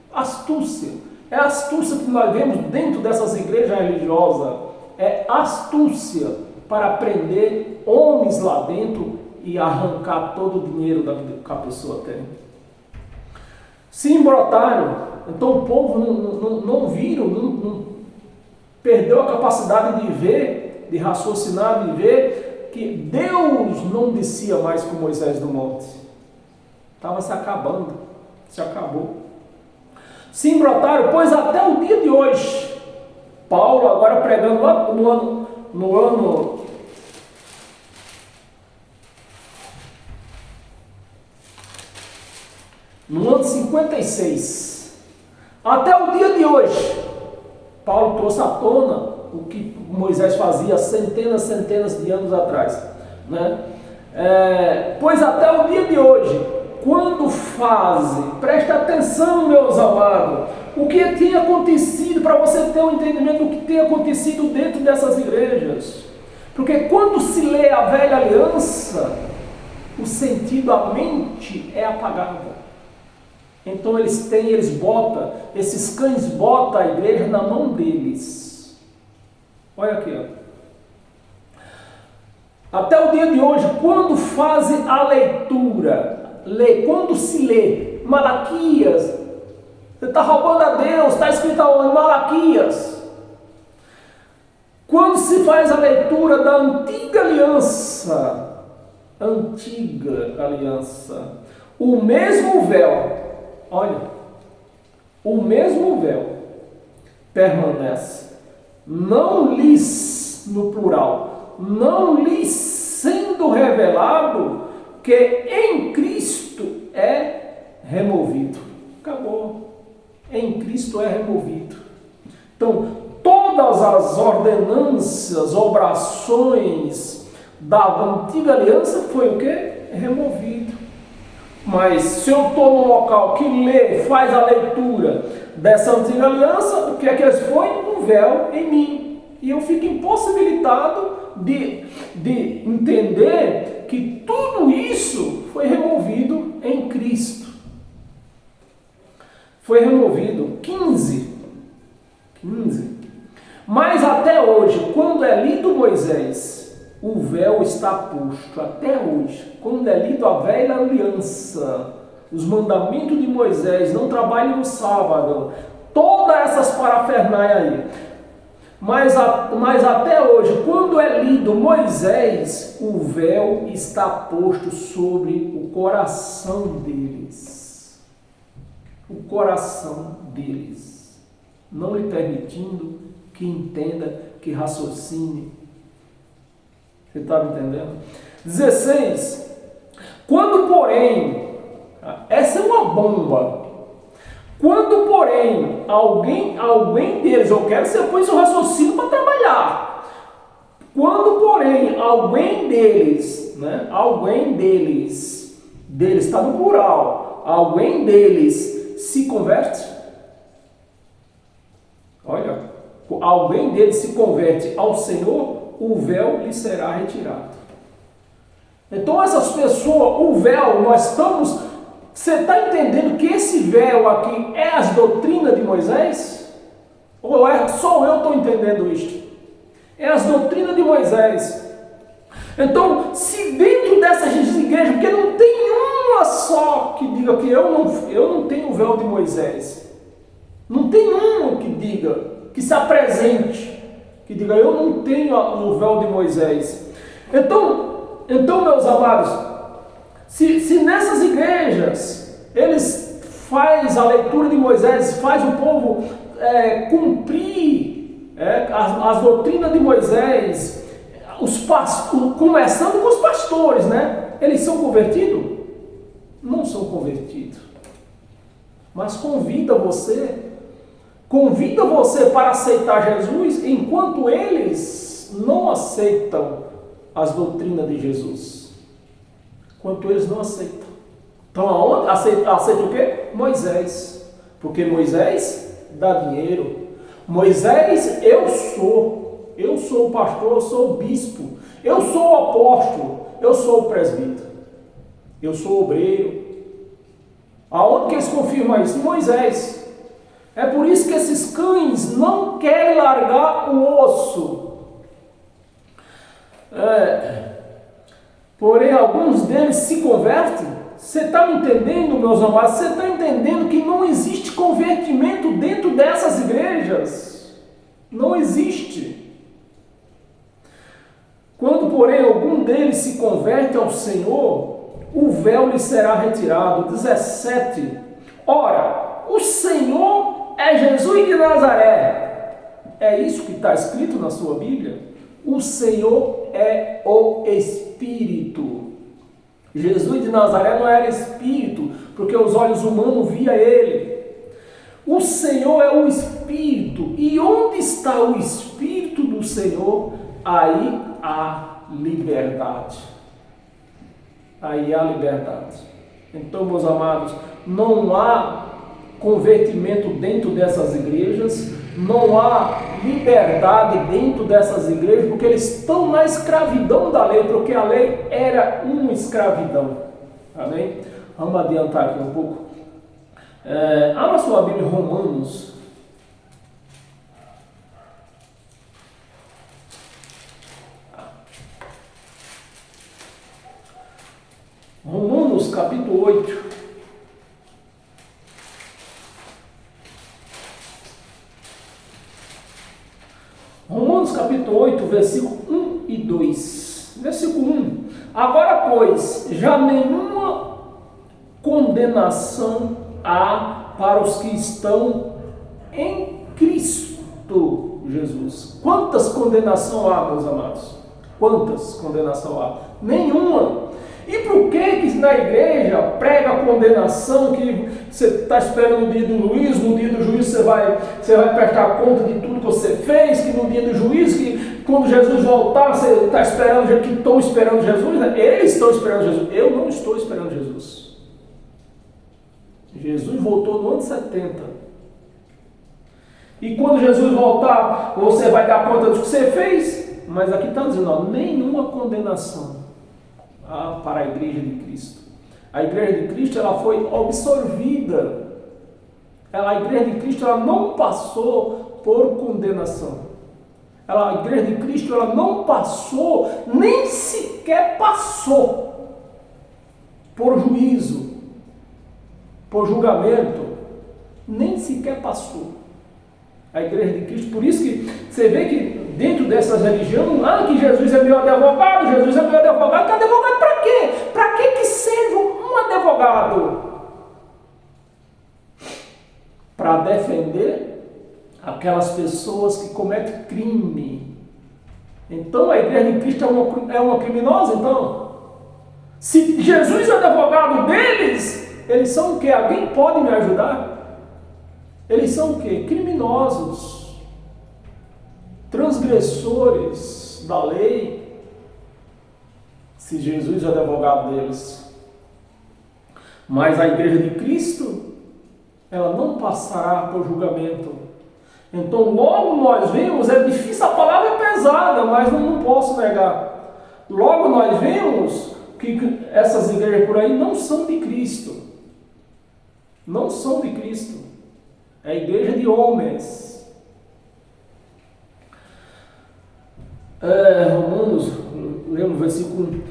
[SPEAKER 1] é a astúcia que nós vemos dentro dessas igrejas religiosas, é astúcia para prender homens lá dentro e arrancar todo o dinheiro que a pessoa tem. se embrotaram. Então o povo não viram, não perdeu a capacidade de ver, de raciocinar, de ver que Deus não descia mais com Moisés do monte. Estava se acabando, se acabou. Se embrotaram, pois até o dia de hoje, Paulo agora pregando lá no ano 56, até o dia de hoje, Paulo trouxe à tona o que Moisés fazia centenas de anos atrás, né? Pois até o dia de hoje, quando fazem, preste atenção, meus amados, o que tinha acontecido, para você ter um entendimento do que tem acontecido dentro dessas igrejas. Porque quando se lê a velha aliança, o sentido, a mente é apagada. Então esses cães botam a igreja na mão deles. Olha aqui, ó. Até o dia de hoje, quando fazem a leitura, quando se lê Malaquias, você está roubando a Deus, está escrito em Malaquias. Quando se faz a leitura da antiga aliança, o mesmo véu, olha, o mesmo véu permanece, não lhes, no plural, não lhes sendo revelado que em Cristo é removido. Acabou. Em Cristo é removido. Então, todas as ordenanças, obrações da antiga aliança foi o quê? Removido. Mas se eu estou num local que lê, faz a leitura dessa antiga aliança, o que é que eles põem? Um véu em mim. E eu fico impossibilitado de entender que tudo isso foi removido em Cristo. Foi removido 15. Mas até hoje, quando é lido Moisés, o véu está posto. Até hoje, quando é lido a velha aliança, os mandamentos de Moisés, não trabalhe no sábado, todas essas parafernálias aí. Mas até hoje, quando é lido Moisés, o véu está posto sobre o coração deles. O coração deles. Não lhe permitindo que entenda, que raciocine. Você está me entendendo? 16. Quando, porém, essa é uma bomba. Quando, porém, alguém deles, eu quero que você põe seu raciocínio para trabalhar. Quando, porém, alguém deles está no plural, alguém deles se converte, olha, alguém deles se converte ao Senhor, o véu lhe será retirado. Então essas pessoas, o véu, você está entendendo que esse véu aqui é as doutrinas de Moisés? Ou só eu estou entendendo isto? É as doutrinas de Moisés. Então, se dentro dessas igrejas, porque não tem uma só que diga que eu não tenho o véu de Moisés. Não tem uma que diga, que se apresente, que diga eu não tenho o véu de Moisés. Então meus amados, se nessas igrejas eles fazem a leitura de Moisés, faz o povo cumprir as doutrinas de Moisés, começando com os pastores, né? Eles são convertidos? Não são convertidos. Mas convida você para aceitar Jesus, enquanto eles não aceitam as doutrinas de Jesus. Enquanto eles não aceitam. Então aonde? Aceita o quê? Moisés. Porque Moisés dá dinheiro. Moisés, eu sou o pastor, eu sou o bispo, eu sou o apóstolo, eu sou o presbítero, eu sou o obreiro. Aonde que eles confirmam isso? Moisés. É por isso que esses cães não querem largar o osso. Porém, alguns deles se Você está me entendendo, meus amados? Você está entendendo que não existe convertimento dentro dessas igrejas? Não existe. Quando, porém, algum deles se converte ao Senhor, o véu lhe será retirado. 17. Ora, o Senhor é Jesus de Nazaré. É isso que está escrito na sua Bíblia? O Senhor é o Espírito. Jesus de Nazaré não era Espírito, porque os olhos humanos via Ele. O Senhor é o Espírito. E onde está o Espírito do Senhor? Aí há liberdade. Aí há liberdade. Então, meus amados, não há convertimento dentro dessas igrejas, não há liberdade dentro dessas igrejas, porque eles estão na escravidão da lei, porque a lei era uma escravidão. Amém? Vamos adiantar aqui um pouco. Abra sua Bíblia em Romanos. Romanos capítulo 8. Romanos capítulo 8, versículo 1 e 2. Versículo 1. Agora, pois, já nenhuma condenação há para os que estão em Cristo Jesus. Quantas condenação há, meus amados? Quantas condenação há? Nenhuma. E por que na igreja prega a condenação, que você está esperando o dia do juízo, no dia do juízo você vai prestar conta de tudo que você fez, que no dia do juízo, que quando Jesus voltar, você está esperando, que estão esperando Jesus, né? Eles estão esperando Jesus, eu não estou esperando Jesus. Jesus voltou no ano 70. E quando Jesus voltar, você vai dar conta do que você fez, mas aqui está dizendo, ó, nenhuma condenação para a igreja de Cristo. A igreja de Cristo, ela foi absorvida. A igreja de Cristo, ela não passou por condenação. A igreja de Cristo, ela não passou, nem sequer passou por juízo, por julgamento, nem sequer passou. A igreja de Cristo, por isso que você vê que dentro dessas religiões, que Jesus é meu advogado, Jesus é meu advogado. Que advogado para quê? Para que seja um advogado? Para defender aquelas pessoas que cometem crime. Então a igreja de Cristo é uma criminosa, então? Se Jesus é advogado deles, eles são o quê? Alguém pode me ajudar? Eles são o quê? Criminosos, transgressores da lei, se Jesus é advogado deles. Mas a igreja de Cristo, ela não passará por julgamento. Então logo nós vemos, é difícil, a palavra é pesada, mas não posso negar. Logo nós vemos que essas igrejas por aí não são de Cristo. Não são de Cristo. É a igreja de homens. Romanos, lemos o versículo 1.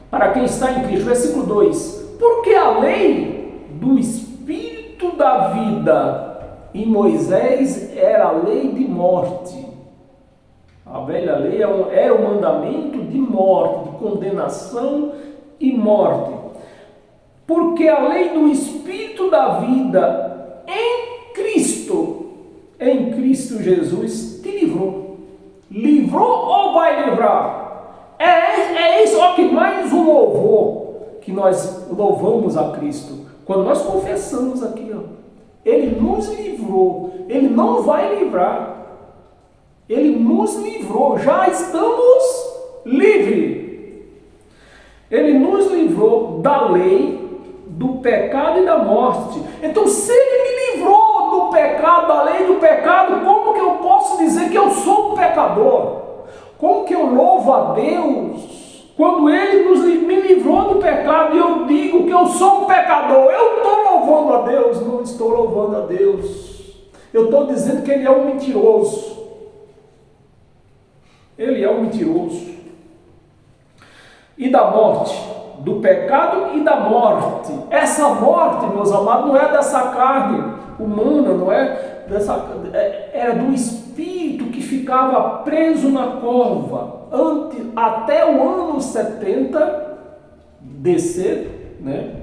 [SPEAKER 1] Para quem está em Cristo, versículo 2. Porque a lei do Espírito da vida em Moisés era a lei de morte. A velha lei era o mandamento de morte, de condenação e morte. Porque a lei do Espírito da vida em Cristo Jesus, te livrou. Livrou ou vai livrar? É isso, ó, que mais um louvor que nós louvamos a Cristo. Quando nós confessamos aqui, ó, Ele nos livrou, Ele não vai livrar. Ele nos livrou, já estamos livres. Ele nos livrou da lei, do pecado e da morte. Então, se Ele me livrou do pecado, da lei do pecado, como que eu posso dizer que eu sou um pecador? Como que eu louvo a Deus quando Ele me livrou do pecado e eu digo que eu sou um pecador? Eu estou louvando a Deus? Não estou louvando a Deus. Eu estou dizendo que Ele é um mentiroso. Ele é um mentiroso. E da morte, do pecado e da morte. Essa morte, meus amados, não é dessa carne humana, não é dessa, era do espírito que ficava preso na cova até o ano 70 descer, né?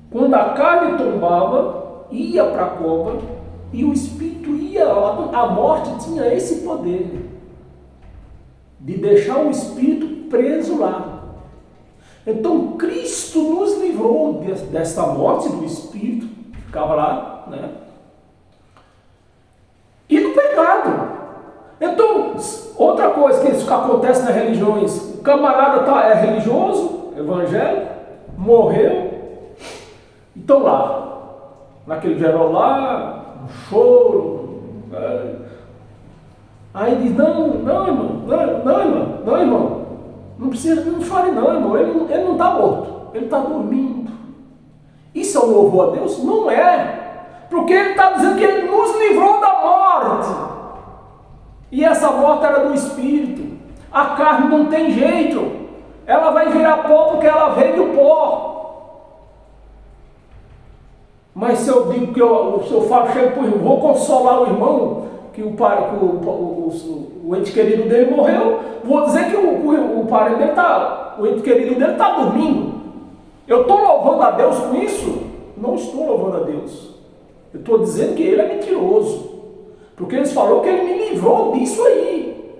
[SPEAKER 1] Quando a carne tombava, ia para a cova e o espírito ia lá. A morte tinha esse poder de deixar o espírito preso lá. Então Cristo nos livrou desta morte do espírito, ficava lá, né? E do pecado. Então, outra coisa que acontece nas religiões, o camarada é religioso, evangélico, morreu, e estão lá, naquele verão lá, um choro, aí diz, não, irmão, não precisa, não chore não, irmão, ele não está morto, ele está dormindo. Isso é um louvor a Deus? Não é, porque ele está dizendo que ele nos livrou da morte, e essa morte era do espírito. A carne não tem jeito, ela vai virar pó porque ela veio do pó. Mas se eu digo que se eu falo, chego para o irmão, vou consolar o irmão, que o ente querido dele morreu, vou dizer que o parente dele o ente querido dele está dormindo. Eu estou louvando a Deus com isso? Não estou louvando a Deus. Eu estou dizendo que ele é mentiroso, porque ele falou que ele me livrou disso aí,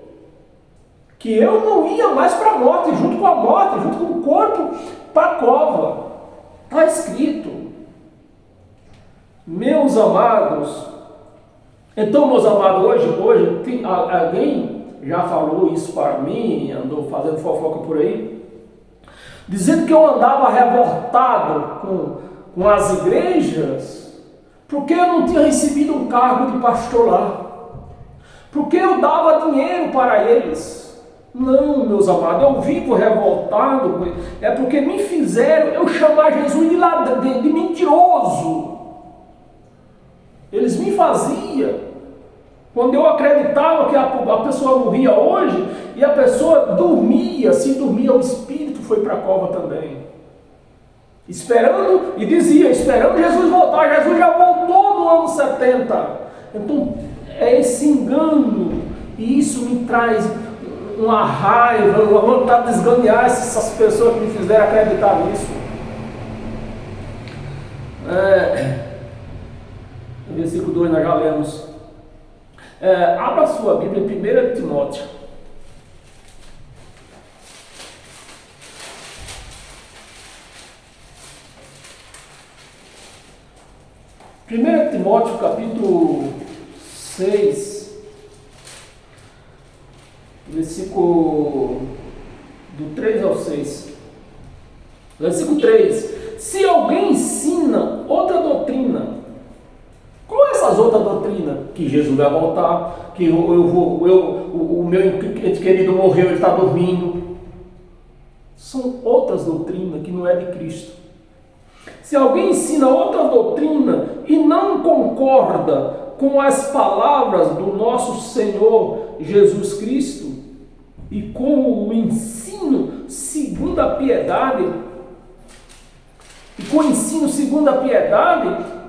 [SPEAKER 1] que eu não ia mais para a morte, junto com a morte, junto com o corpo, para a cova. Está escrito. Meus amados, então, meus amados, hoje alguém já falou isso para mim, andou fazendo fofoca por aí, dizendo que eu andava revoltado com as igrejas, porque eu não tinha recebido um cargo de pastor lá, porque eu dava dinheiro para eles. Não, meus amados, eu vivo revoltado, é porque me fizeram eu chamar Jesus de mentiroso. Eles me faziam, quando eu acreditava que a pessoa morria hoje, e a pessoa dormia, se dormia, o espírito foi para a cova também. Esperando, e dizia, esperando Jesus voltar. Jesus já voltou no ano 70. Então, é esse engano, e isso me traz uma raiva, uma vontade de esganear essas pessoas que me fizeram acreditar nisso. Versículo 2 nós já lemos. Abra a sua Bíblia em 1 Timóteo. 1 Timóteo capítulo 6, versículo do 3 ao 6. Versículo 3. Se alguém ensina outra doutrina, qual é essas outras doutrinas? Que Jesus vai voltar, que o meu ente querido morreu, ele está dormindo. São outras doutrinas que não é de Cristo. Se alguém ensina outra doutrina e não concorda com as palavras do nosso Senhor Jesus Cristo e com o ensino segundo a piedade,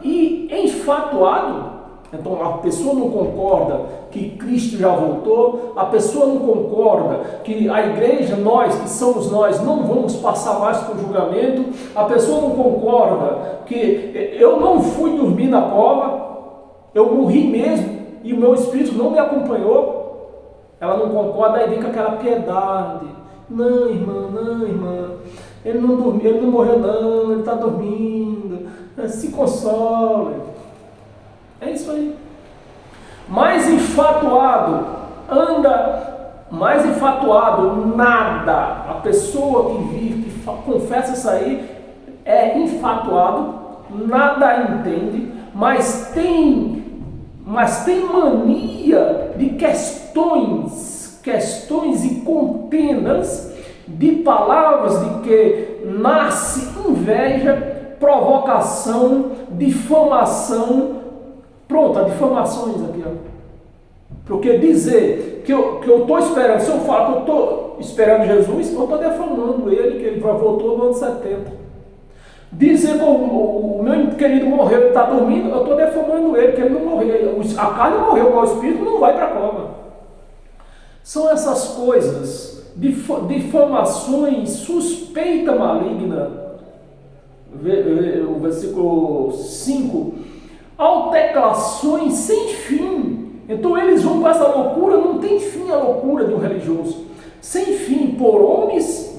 [SPEAKER 1] e enfatuado, então a pessoa não concorda que Cristo já voltou, a pessoa não concorda que a igreja, nós que somos nós, não vamos passar mais por julgamento, a pessoa não concorda que eu não fui dormir na cova, eu morri mesmo e o meu espírito não me acompanhou, ela não concorda, aí vem com aquela piedade. Não, irmã, ele não dormiu, ele não morreu não, ele está dormindo, se console. É isso aí. Mais enfatuado, nada. A pessoa que vive, que confessa isso aí, é enfatuado, nada entende, mas tem mania de questões e contendas, de palavras de que nasce inveja, provocação, difamação. Pronto, a difamações aqui, ó. Porque dizer que eu estou esperando, se eu falo que eu estou esperando Jesus, eu estou defamando ele, que ele voltou no ano 70. Dizer que o meu querido morreu, ele está dormindo, eu estou defamando ele, que ele não morreu. A carne morreu, mas o espírito não vai para a cova. São essas coisas, difamações, suspeita maligna. O versículo 5, alterações sem fim. Então eles vão com essa loucura, não tem fim a loucura de um religioso. Sem fim, por homens,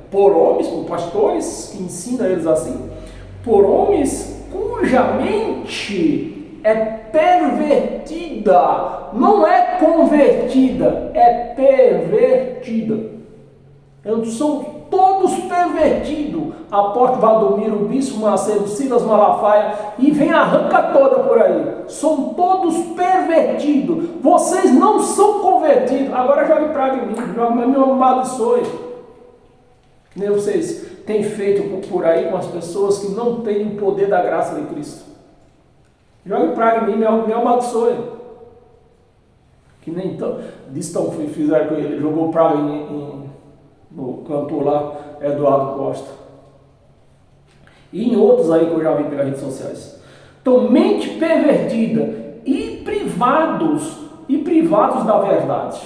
[SPEAKER 1] por pastores que ensinam eles assim, por homens cuja mente é pervertida, não é convertida, é pervertida. Então, são todos pervertidos. Apóstolo Valdomiro, Bispo Macedo, Silas Malafaia, e vem arranca toda por aí. São todos pervertidos. Vocês não são convertidos. Agora jogue praga em mim, me amaldiçoe. Nem vocês têm feito por aí com as pessoas que não têm o poder da graça de Cristo. Jogue praga em mim, me amaldiçoe. Que nem fizeram com ele, jogou praga no cantor lá, Eduardo Costa. E em outros aí que eu já vi pelas redes sociais. Então, mente pervertida e privados da verdade.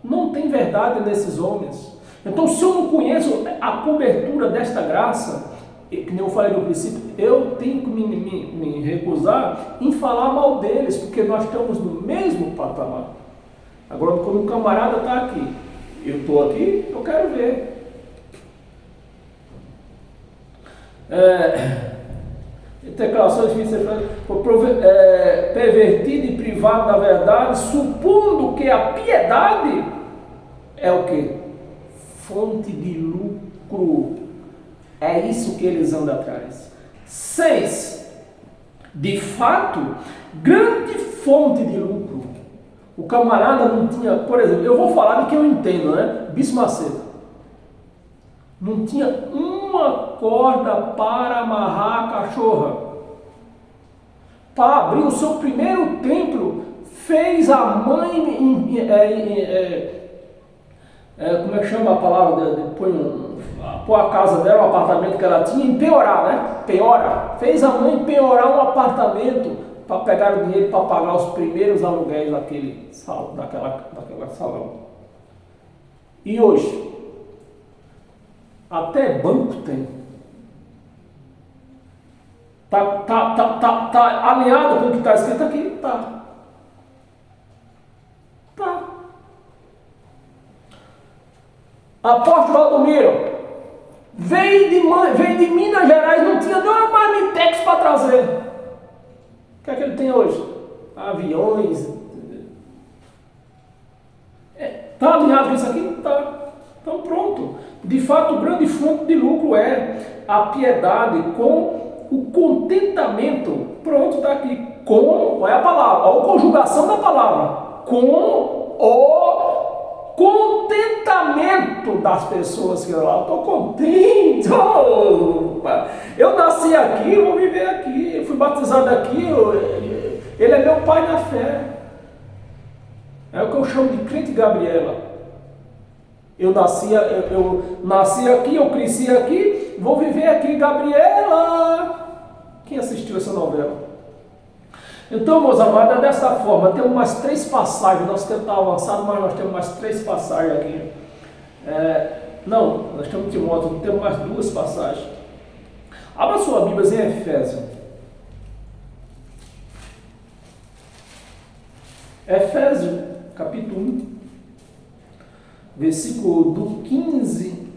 [SPEAKER 1] Não tem verdade nesses homens. Então, se eu não conheço a cobertura desta graça, que nem eu falei no princípio, eu tenho que me recusar em falar mal deles, porque nós estamos no mesmo patamar. Agora, quando um camarada está aqui, eu estou aqui, eu quero ver. Declarações difíceis, pervertido e privado da verdade, supondo que a piedade é o quê? Fonte de lucro. É isso que eles andam atrás. 6. De fato, grande fonte de lucro. O camarada não tinha, por exemplo, eu vou falar de que eu entendo, Bispo Macedo. Não tinha uma corda para amarrar a cachorra. Para abrir o seu primeiro templo, fez a mãe, como é que chama a palavra? Pôr a casa dela, o apartamento que ela tinha, empeorar, Penhora. Fez a mãe penhorar um apartamento para pegar o dinheiro para pagar os primeiros aluguéis daquele salão. E hoje, até banco tem. Tá alinhado com o que está escrito aqui? Tá. Apóstolo Valdomiro veio de Minas Gerais, não tinha nem uma marmitex para trazer. O que é que ele tem hoje? Aviões. Está alinhado com isso aqui? Está. Então pronto. De fato, o grande fonte de lucro é a piedade com o contentamento. Pronto, está aqui. Com, é a palavra, a conjugação da palavra. Com o contentamento das pessoas que eu estou contente. Eu nasci aqui, eu vou viver aqui. Eu fui batizado aqui. Ele é meu pai na fé. É o que eu chamo de crente Gabriela. Eu nasci aqui, eu cresci aqui, vou viver aqui, Gabriela. Quem assistiu essa novela? Então, meus amados, é desta forma. Temos mais 3 passagens. Nosso tempo está avançado, mas nós temos mais 3 passagens aqui. Nós temos Timóteo, temos mais 2 passagens. Abra sua Bíblia em Efésios. Efésios, capítulo 1. Versículo do 15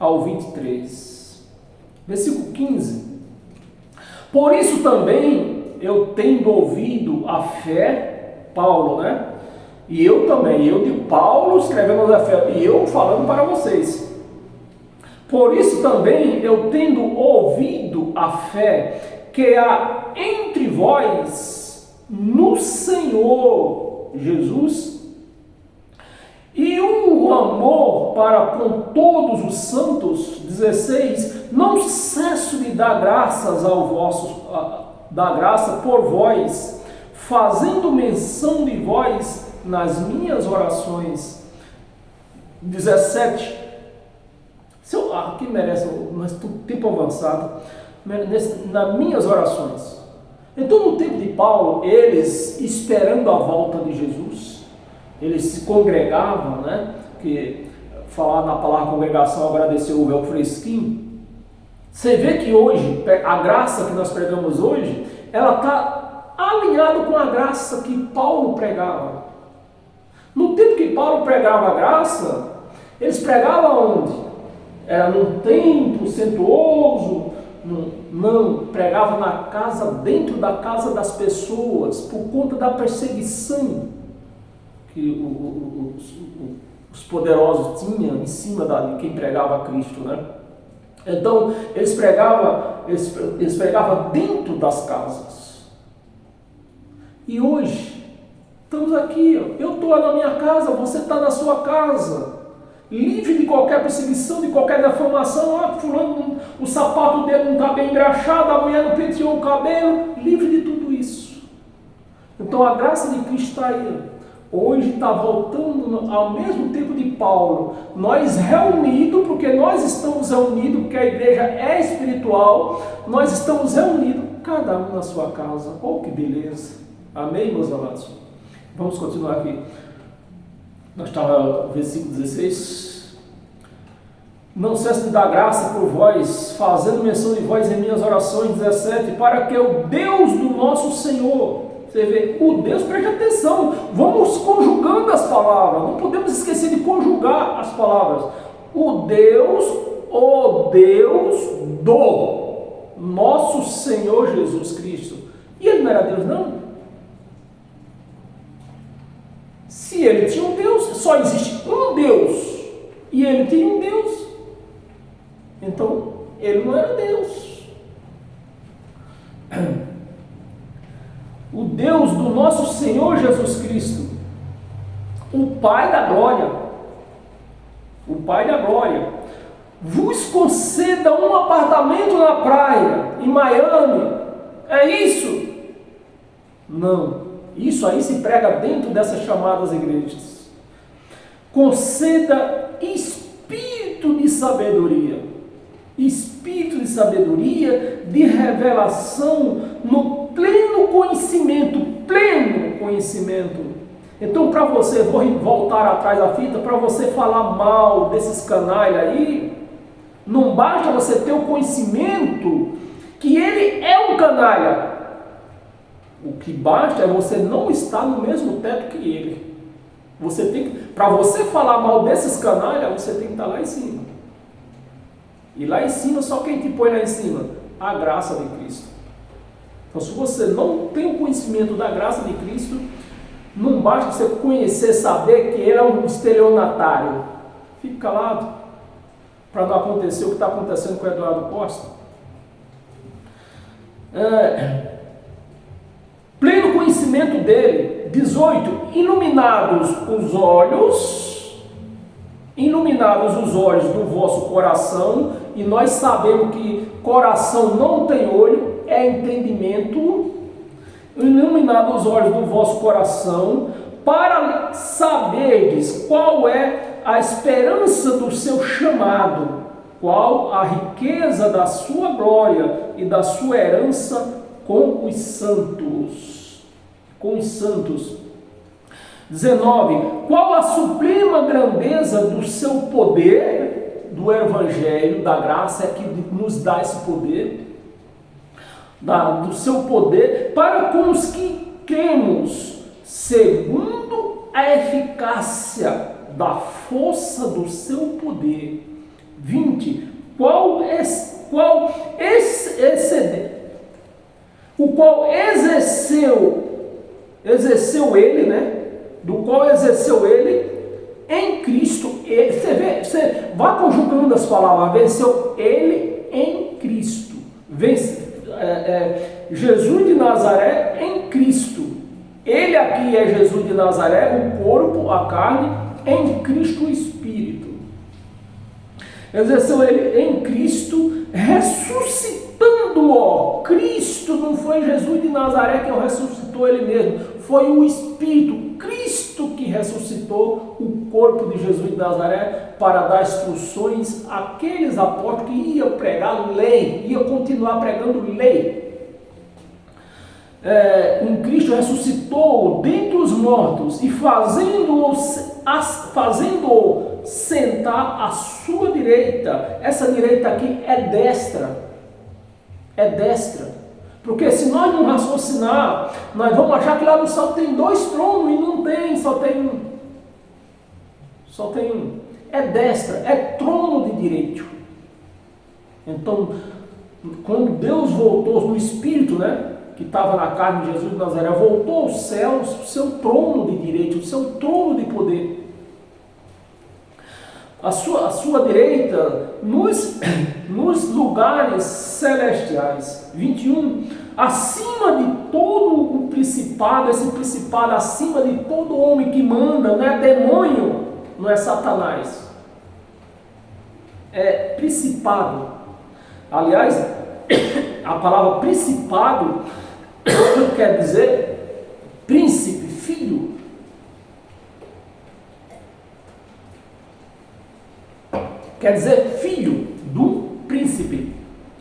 [SPEAKER 1] ao 23. Versículo 15. Por isso também eu tendo ouvido a fé, Paulo, E eu também, eu de Paulo escrevendo a fé, e eu falando para vocês. Por isso também eu tendo ouvido a fé que há entre vós no Senhor Jesus, e o amor para com todos os santos, 16, não cesso de dar graças dar graça por vós, fazendo menção de vós nas minhas orações. 17. Aqui merece, mas tempo avançado, nas minhas orações. Então, no tempo de Paulo, eles esperando a volta de Jesus, eles se congregavam, né? Que falar na palavra congregação, agradecer o véu fresquinho. Você vê que hoje, a graça que nós pregamos hoje, ela está alinhada com a graça que Paulo pregava. No tempo que Paulo pregava a graça, eles pregavam onde? Era num templo suntuoso? Não, pregava na casa, dentro da casa das pessoas, por conta da perseguição que os poderosos tinham em cima de quem pregava Cristo, né? Então, eles pregavam dentro das casas. E hoje, estamos aqui, ó. Eu estou na minha casa, você está na sua casa, livre de qualquer perseguição, de qualquer deformação. Fulano, o sapato dele não está bem engraxado, a mulher não penteou o cabelo, livre de tudo isso. Então a graça de Cristo está aí. Hoje está voltando ao mesmo tempo de Paulo, nós reunidos, porque nós estamos reunidos, porque a igreja é espiritual, nós estamos reunidos, cada um na sua casa. Oh, que beleza! Amém, meus amados? Vamos continuar aqui. Nós estávamos no versículo 16. Não cesse de dar graça por vós, fazendo menção de vós em minhas orações. 17. Para que o Deus do nosso Senhor, você vê, o Deus, preste atenção, vamos conjugando as palavras, não podemos esquecer de conjugar as palavras. O Deus do nosso Senhor Jesus Cristo. E ele não era Deus, não? Se ele tinha um Deus, só existe um Deus, e ele tinha um Deus, então ele não era Deus. O Deus do nosso Senhor Jesus Cristo, o Pai da glória, vos conceda um apartamento na praia, em Miami. É isso? Não. Isso aí se prega dentro dessas chamadas igrejas. Conceda espírito de sabedoria, de revelação no pleno conhecimento. Então, para você, vou voltar atrás da fita, para você falar mal desses canalhas aí, não basta você ter o conhecimento que ele é um canalha. O que basta é você não estar no mesmo teto que ele. Você tem que, para você falar mal desses canalhas, você tem que estar lá em cima. E lá em cima, só quem te põe lá em cima? A graça de Cristo. Então, se você não tem o conhecimento da graça de Cristo, não basta você conhecer, saber que ele é um estelionatário. Fique calado, para não acontecer o que está acontecendo com o Eduardo Costa. Pleno conhecimento dele. 18. Iluminados os olhos do vosso coração, e nós sabemos que coração não tem olho, é entendimento. Iluminados os olhos do vosso coração, para saberdes qual é a esperança do seu chamado, qual a riqueza da sua glória e da sua herança com os santos. 19. Qual a suprema grandeza do seu poder, do evangelho, da graça, é que nos dá esse poder, do seu poder, para com os que cremos, segundo a eficácia da força do seu poder. 20. O qual exerceu ele, né? Do qual exerceu ele em Cristo. Você vai conjugando as palavras. Venceu ele em Cristo. Jesus de Nazaré em Cristo. Ele aqui é Jesus de Nazaré, o corpo, a carne, em Cristo o Espírito. Exerceu ele em Cristo, ressuscitando-o. Cristo, não foi Jesus de Nazaré que o ressuscitou. ressuscitou ele mesmo. Foi o Espírito, Cristo, que ressuscitou o corpo de Jesus de Nazaré para dar instruções àqueles apóstolos que iam pregar lei, iam continuar pregando lei. Em Cristo ressuscitou dentre os mortos e fazendo-o sentar à sua direita. Essa direita aqui é destra. É destra. Porque se nós não raciocinar, nós vamos achar que lá no céu tem 2 tronos e não tem, só tem um. Só tem um. É destra, é trono de direito. Então, quando Deus voltou no Espírito, né, que estava na carne de Jesus de Nazaré, voltou aos céus, o seu trono de direito, o seu trono de poder. A sua direita, nos lugares celestiais. 21. Acima de todo o principado, esse principado acima de todo homem que manda, não é demônio, não é Satanás. É principado. Aliás, a palavra principado quer dizer príncipe, filho. Quer dizer filho do príncipe.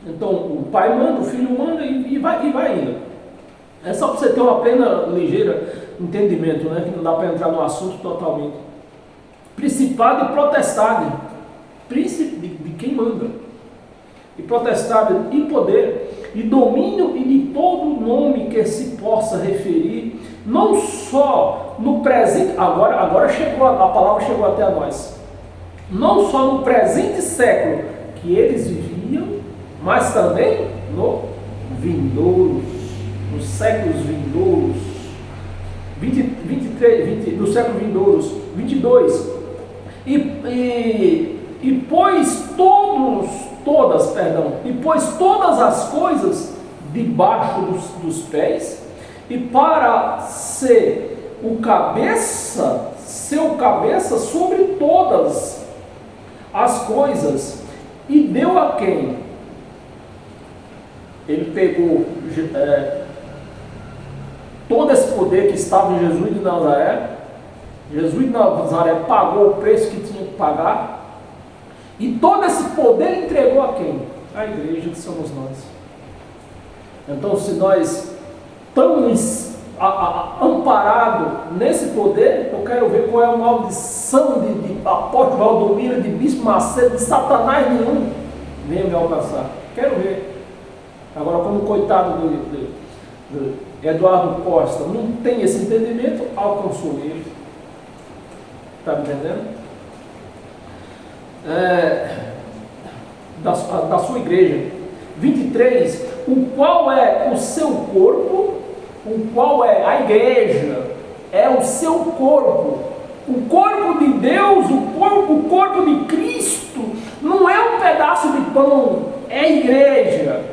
[SPEAKER 1] Então o pai manda, o filho manda e vai indo. É só para você ter uma plena ligeira entendimento, né? Que não dá para entrar no assunto totalmente. Principado e potestade. Príncipe de quem manda. E potestade e poder e domínio e de todo nome que se possa referir, não só no presente, agora chegou, a palavra chegou até a nós. Não só no presente século que eles viviam, mas também no vindouros, nos séculos vindouros, 23, do século vindouros, 22. E pôs todas as coisas debaixo dos pés, e para ser seu cabeça sobre todas as coisas, e deu a quem? Ele pegou todo esse poder que estava em Jesus de Nazaré. Jesus de Nazaré pagou o preço que tinha que pagar, e todo esse poder entregou a quem? A igreja, que somos nós. Então, se nós estamos amparados nesse poder, eu quero ver qual é a maldição de apóstolo Valdomiro, de bispo Macedo, de Satanás nenhum venha me alcançar. Quero ver. Agora, como coitado do Eduardo Costa não tem esse entendimento, alcançou ele. Está me entendendo? Da sua igreja. 23. O qual é o seu corpo, o qual é a igreja, é o seu corpo. O corpo de Deus, o corpo de Cristo, não é um pedaço de pão, é a igreja.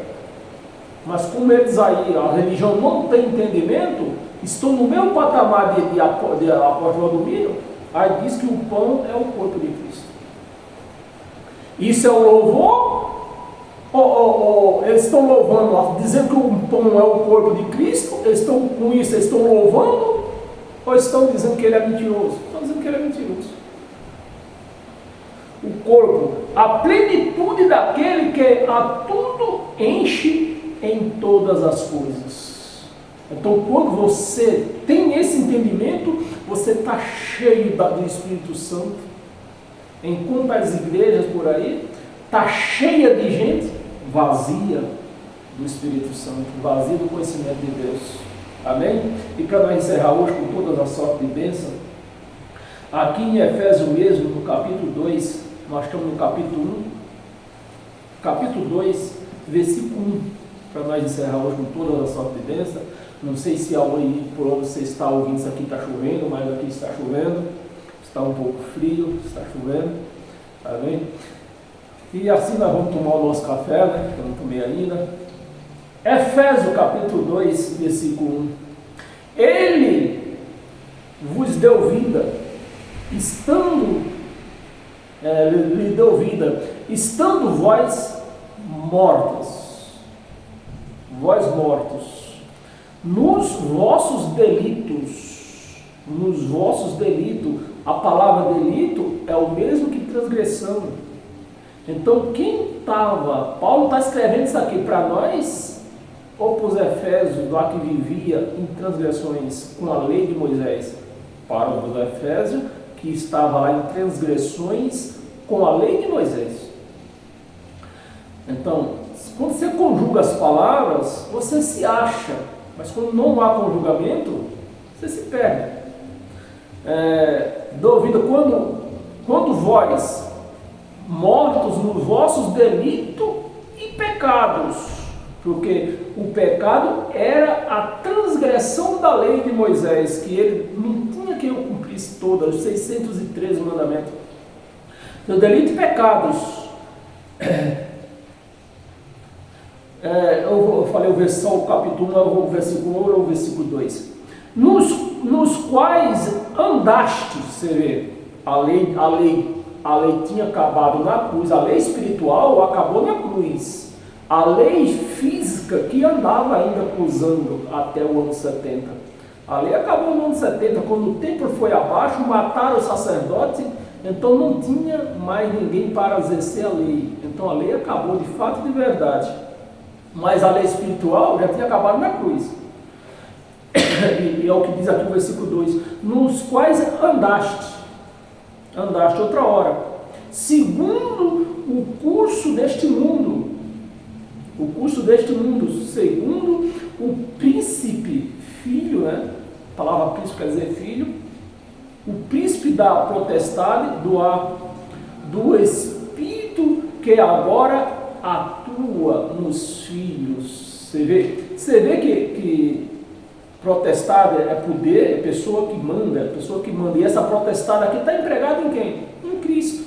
[SPEAKER 1] Mas como eles aí, a religião não tem entendimento, estão no mesmo patamar de apóstolo Valdomiro, aí diz que o pão é o corpo de Cristo. Isso é o louvor? Ou eles estão louvando, dizendo que o pão é o corpo de Cristo? Com isso eles estão louvando? Ou estão dizendo que ele é mentiroso? Estão dizendo que ele é mentiroso. O corpo, a plenitude daquele que a tudo enche em todas as coisas. Então, quando você tem esse entendimento, você está cheio do Espírito Santo. Enquanto as igrejas por aí está cheia de gente vazia do Espírito Santo, vazia do conhecimento de Deus. Amém? E para nós encerrar hoje com todas as sortes de bênção, aqui em Efésios mesmo, no capítulo 2, nós estamos no capítulo 1, capítulo 2, versículo 1, para nós encerrar hoje com todas as sortes de bênção. Não sei se aí por onde você está ouvindo isso aqui está chovendo, mas aqui está chovendo, está um pouco frio, está chovendo, amém? E assim nós vamos tomar o nosso café, né? Que eu não tomei ainda. Efésios capítulo 2, versículo 1. Ele vos deu vida, lhe deu vida, estando vós mortos, nos vossos delitos, a palavra delito é o mesmo que transgressão. Então Paulo está escrevendo isso aqui para nós, ou para os Efésios, lá que vivia em transgressões com a lei de Moisés, para os Efésios, que estava lá em transgressões com a lei de Moisés. Então, quando você conjuga as palavras, você se acha, mas quando não há conjugamento, você se perde. Duvida, quando vós, mortos nos vossos delitos e pecados, porque o pecado era a transgressão da lei de Moisés, que ele não tinha que eu cumprisse todas, os 613 mandamentos. Então, delito e pecados. Eu falei o capítulo 1, o versículo 1 ou o versículo 2. Nos quais andaste, você vê, a lei tinha acabado na cruz, a lei espiritual acabou na cruz. A lei física que andava ainda cruzando até o ano 70. A lei acabou no ano 70, quando o templo foi abaixo, mataram o sacerdote, então não tinha mais ninguém para exercer a lei. Então a lei acabou de fato e de verdade. Mas a lei espiritual já tinha acabado na cruz. E é o que diz aqui o versículo 2: nos quais andaste outra hora, segundo o curso deste mundo, segundo o príncipe, filho, né? A palavra príncipe quer dizer filho, o príncipe da potestade do espírito que agora atua nos filhos. Você vê que potestade é poder, é pessoa que manda, e essa potestade aqui está empregada em quem? Em Cristo.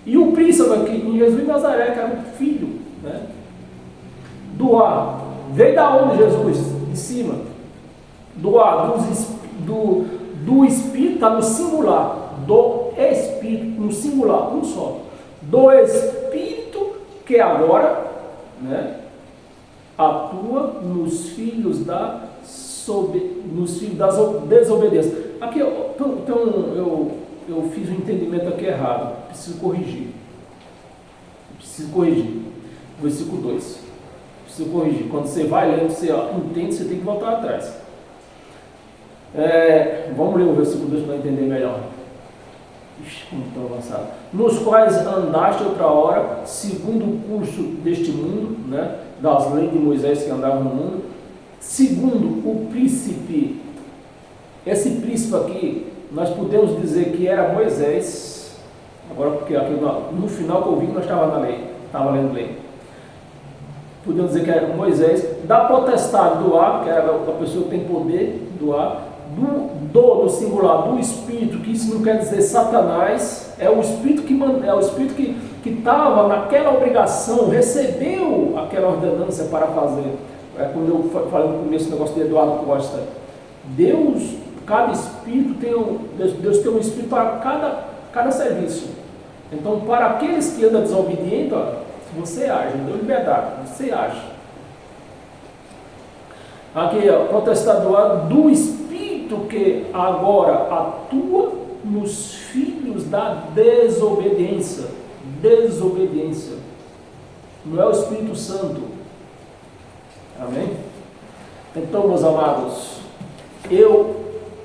[SPEAKER 1] E o príncipe aqui, em Jesus de Nazaré, que era um filho, né? Veio da onde Jesus? De cima. Do Espírito, está no singular, do Espírito, no singular, um só. Do Espírito que agora, né, atua nos filhos das desobediências. Aqui, então eu fiz um entendimento aqui errado, preciso corrigir. Versículo 2. Preciso corrigir. Quando você vai lendo, você entende, você tem que voltar atrás. Vamos ler o versículo 2 para entender melhor. Como estou avançado. Nos quais andaste outra hora, segundo o curso deste mundo, né, das leis de Moisés que andavam no mundo, segundo o príncipe. Esse príncipe aqui, nós podemos dizer que era Moisés, agora porque aqui no final que eu vi, nós estava lendo lei. Podemos dizer que era Moisés, da potestade do ar, que era a pessoa que tem poder do ar, no singular, do Espírito, que isso não quer dizer Satanás, é o Espírito que manda, é o Espírito que estava naquela obrigação, recebeu aquela ordenança para fazer. Quando eu falei no começo do negócio de Eduardo Costa, Deus, cada Espírito Deus tem um Espírito para cada serviço. Então, para aqueles que andam desobedientes, você age, deu liberdade, você age. Aqui, potestade do Espírito que agora atua nos filhos da desobediência. Desobediência. Não é o Espírito Santo. Amém? Então, meus amados, eu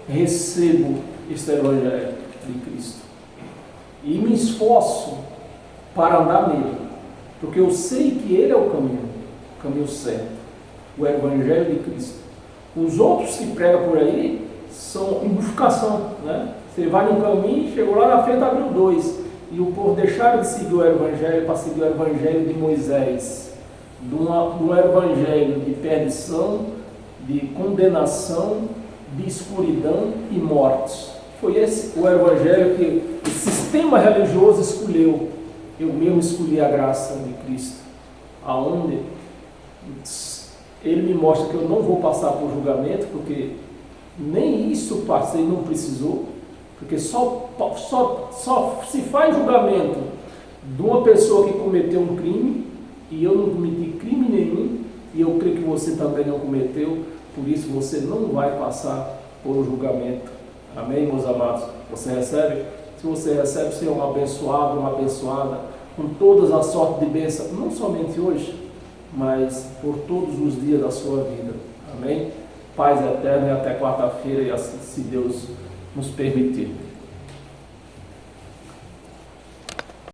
[SPEAKER 1] recebo este Evangelho de Cristo e me esforço para andar nele, porque eu sei que ele é o caminho certo, o Evangelho de Cristo. Os outros que pregam por aí são embufcação, né? Você vai num caminho, chegou lá na frente, abriu dois, e o povo deixaram de seguir o Evangelho para seguir o Evangelho de Moisés, de um Evangelho de perdição, de condenação, de escuridão e morte. Foi esse o Evangelho que o sistema religioso escolheu. Eu mesmo escolhi a graça de Cristo, aonde ele me mostra que eu não vou passar por julgamento, porque nem isso passei, não precisou, porque só se faz julgamento de uma pessoa que cometeu um crime, e eu não cometi crime nenhum, e eu creio que você também não cometeu. Por isso você não vai passar por um julgamento. Amém, meus amados? Você recebe? Se você recebe, você é um abençoado, uma abençoada, com todas as sortes de bênção, não somente hoje, mas por todos os dias da sua vida. Amém? Paz eterna e até quarta-feira, e assim, se Deus nos permitir.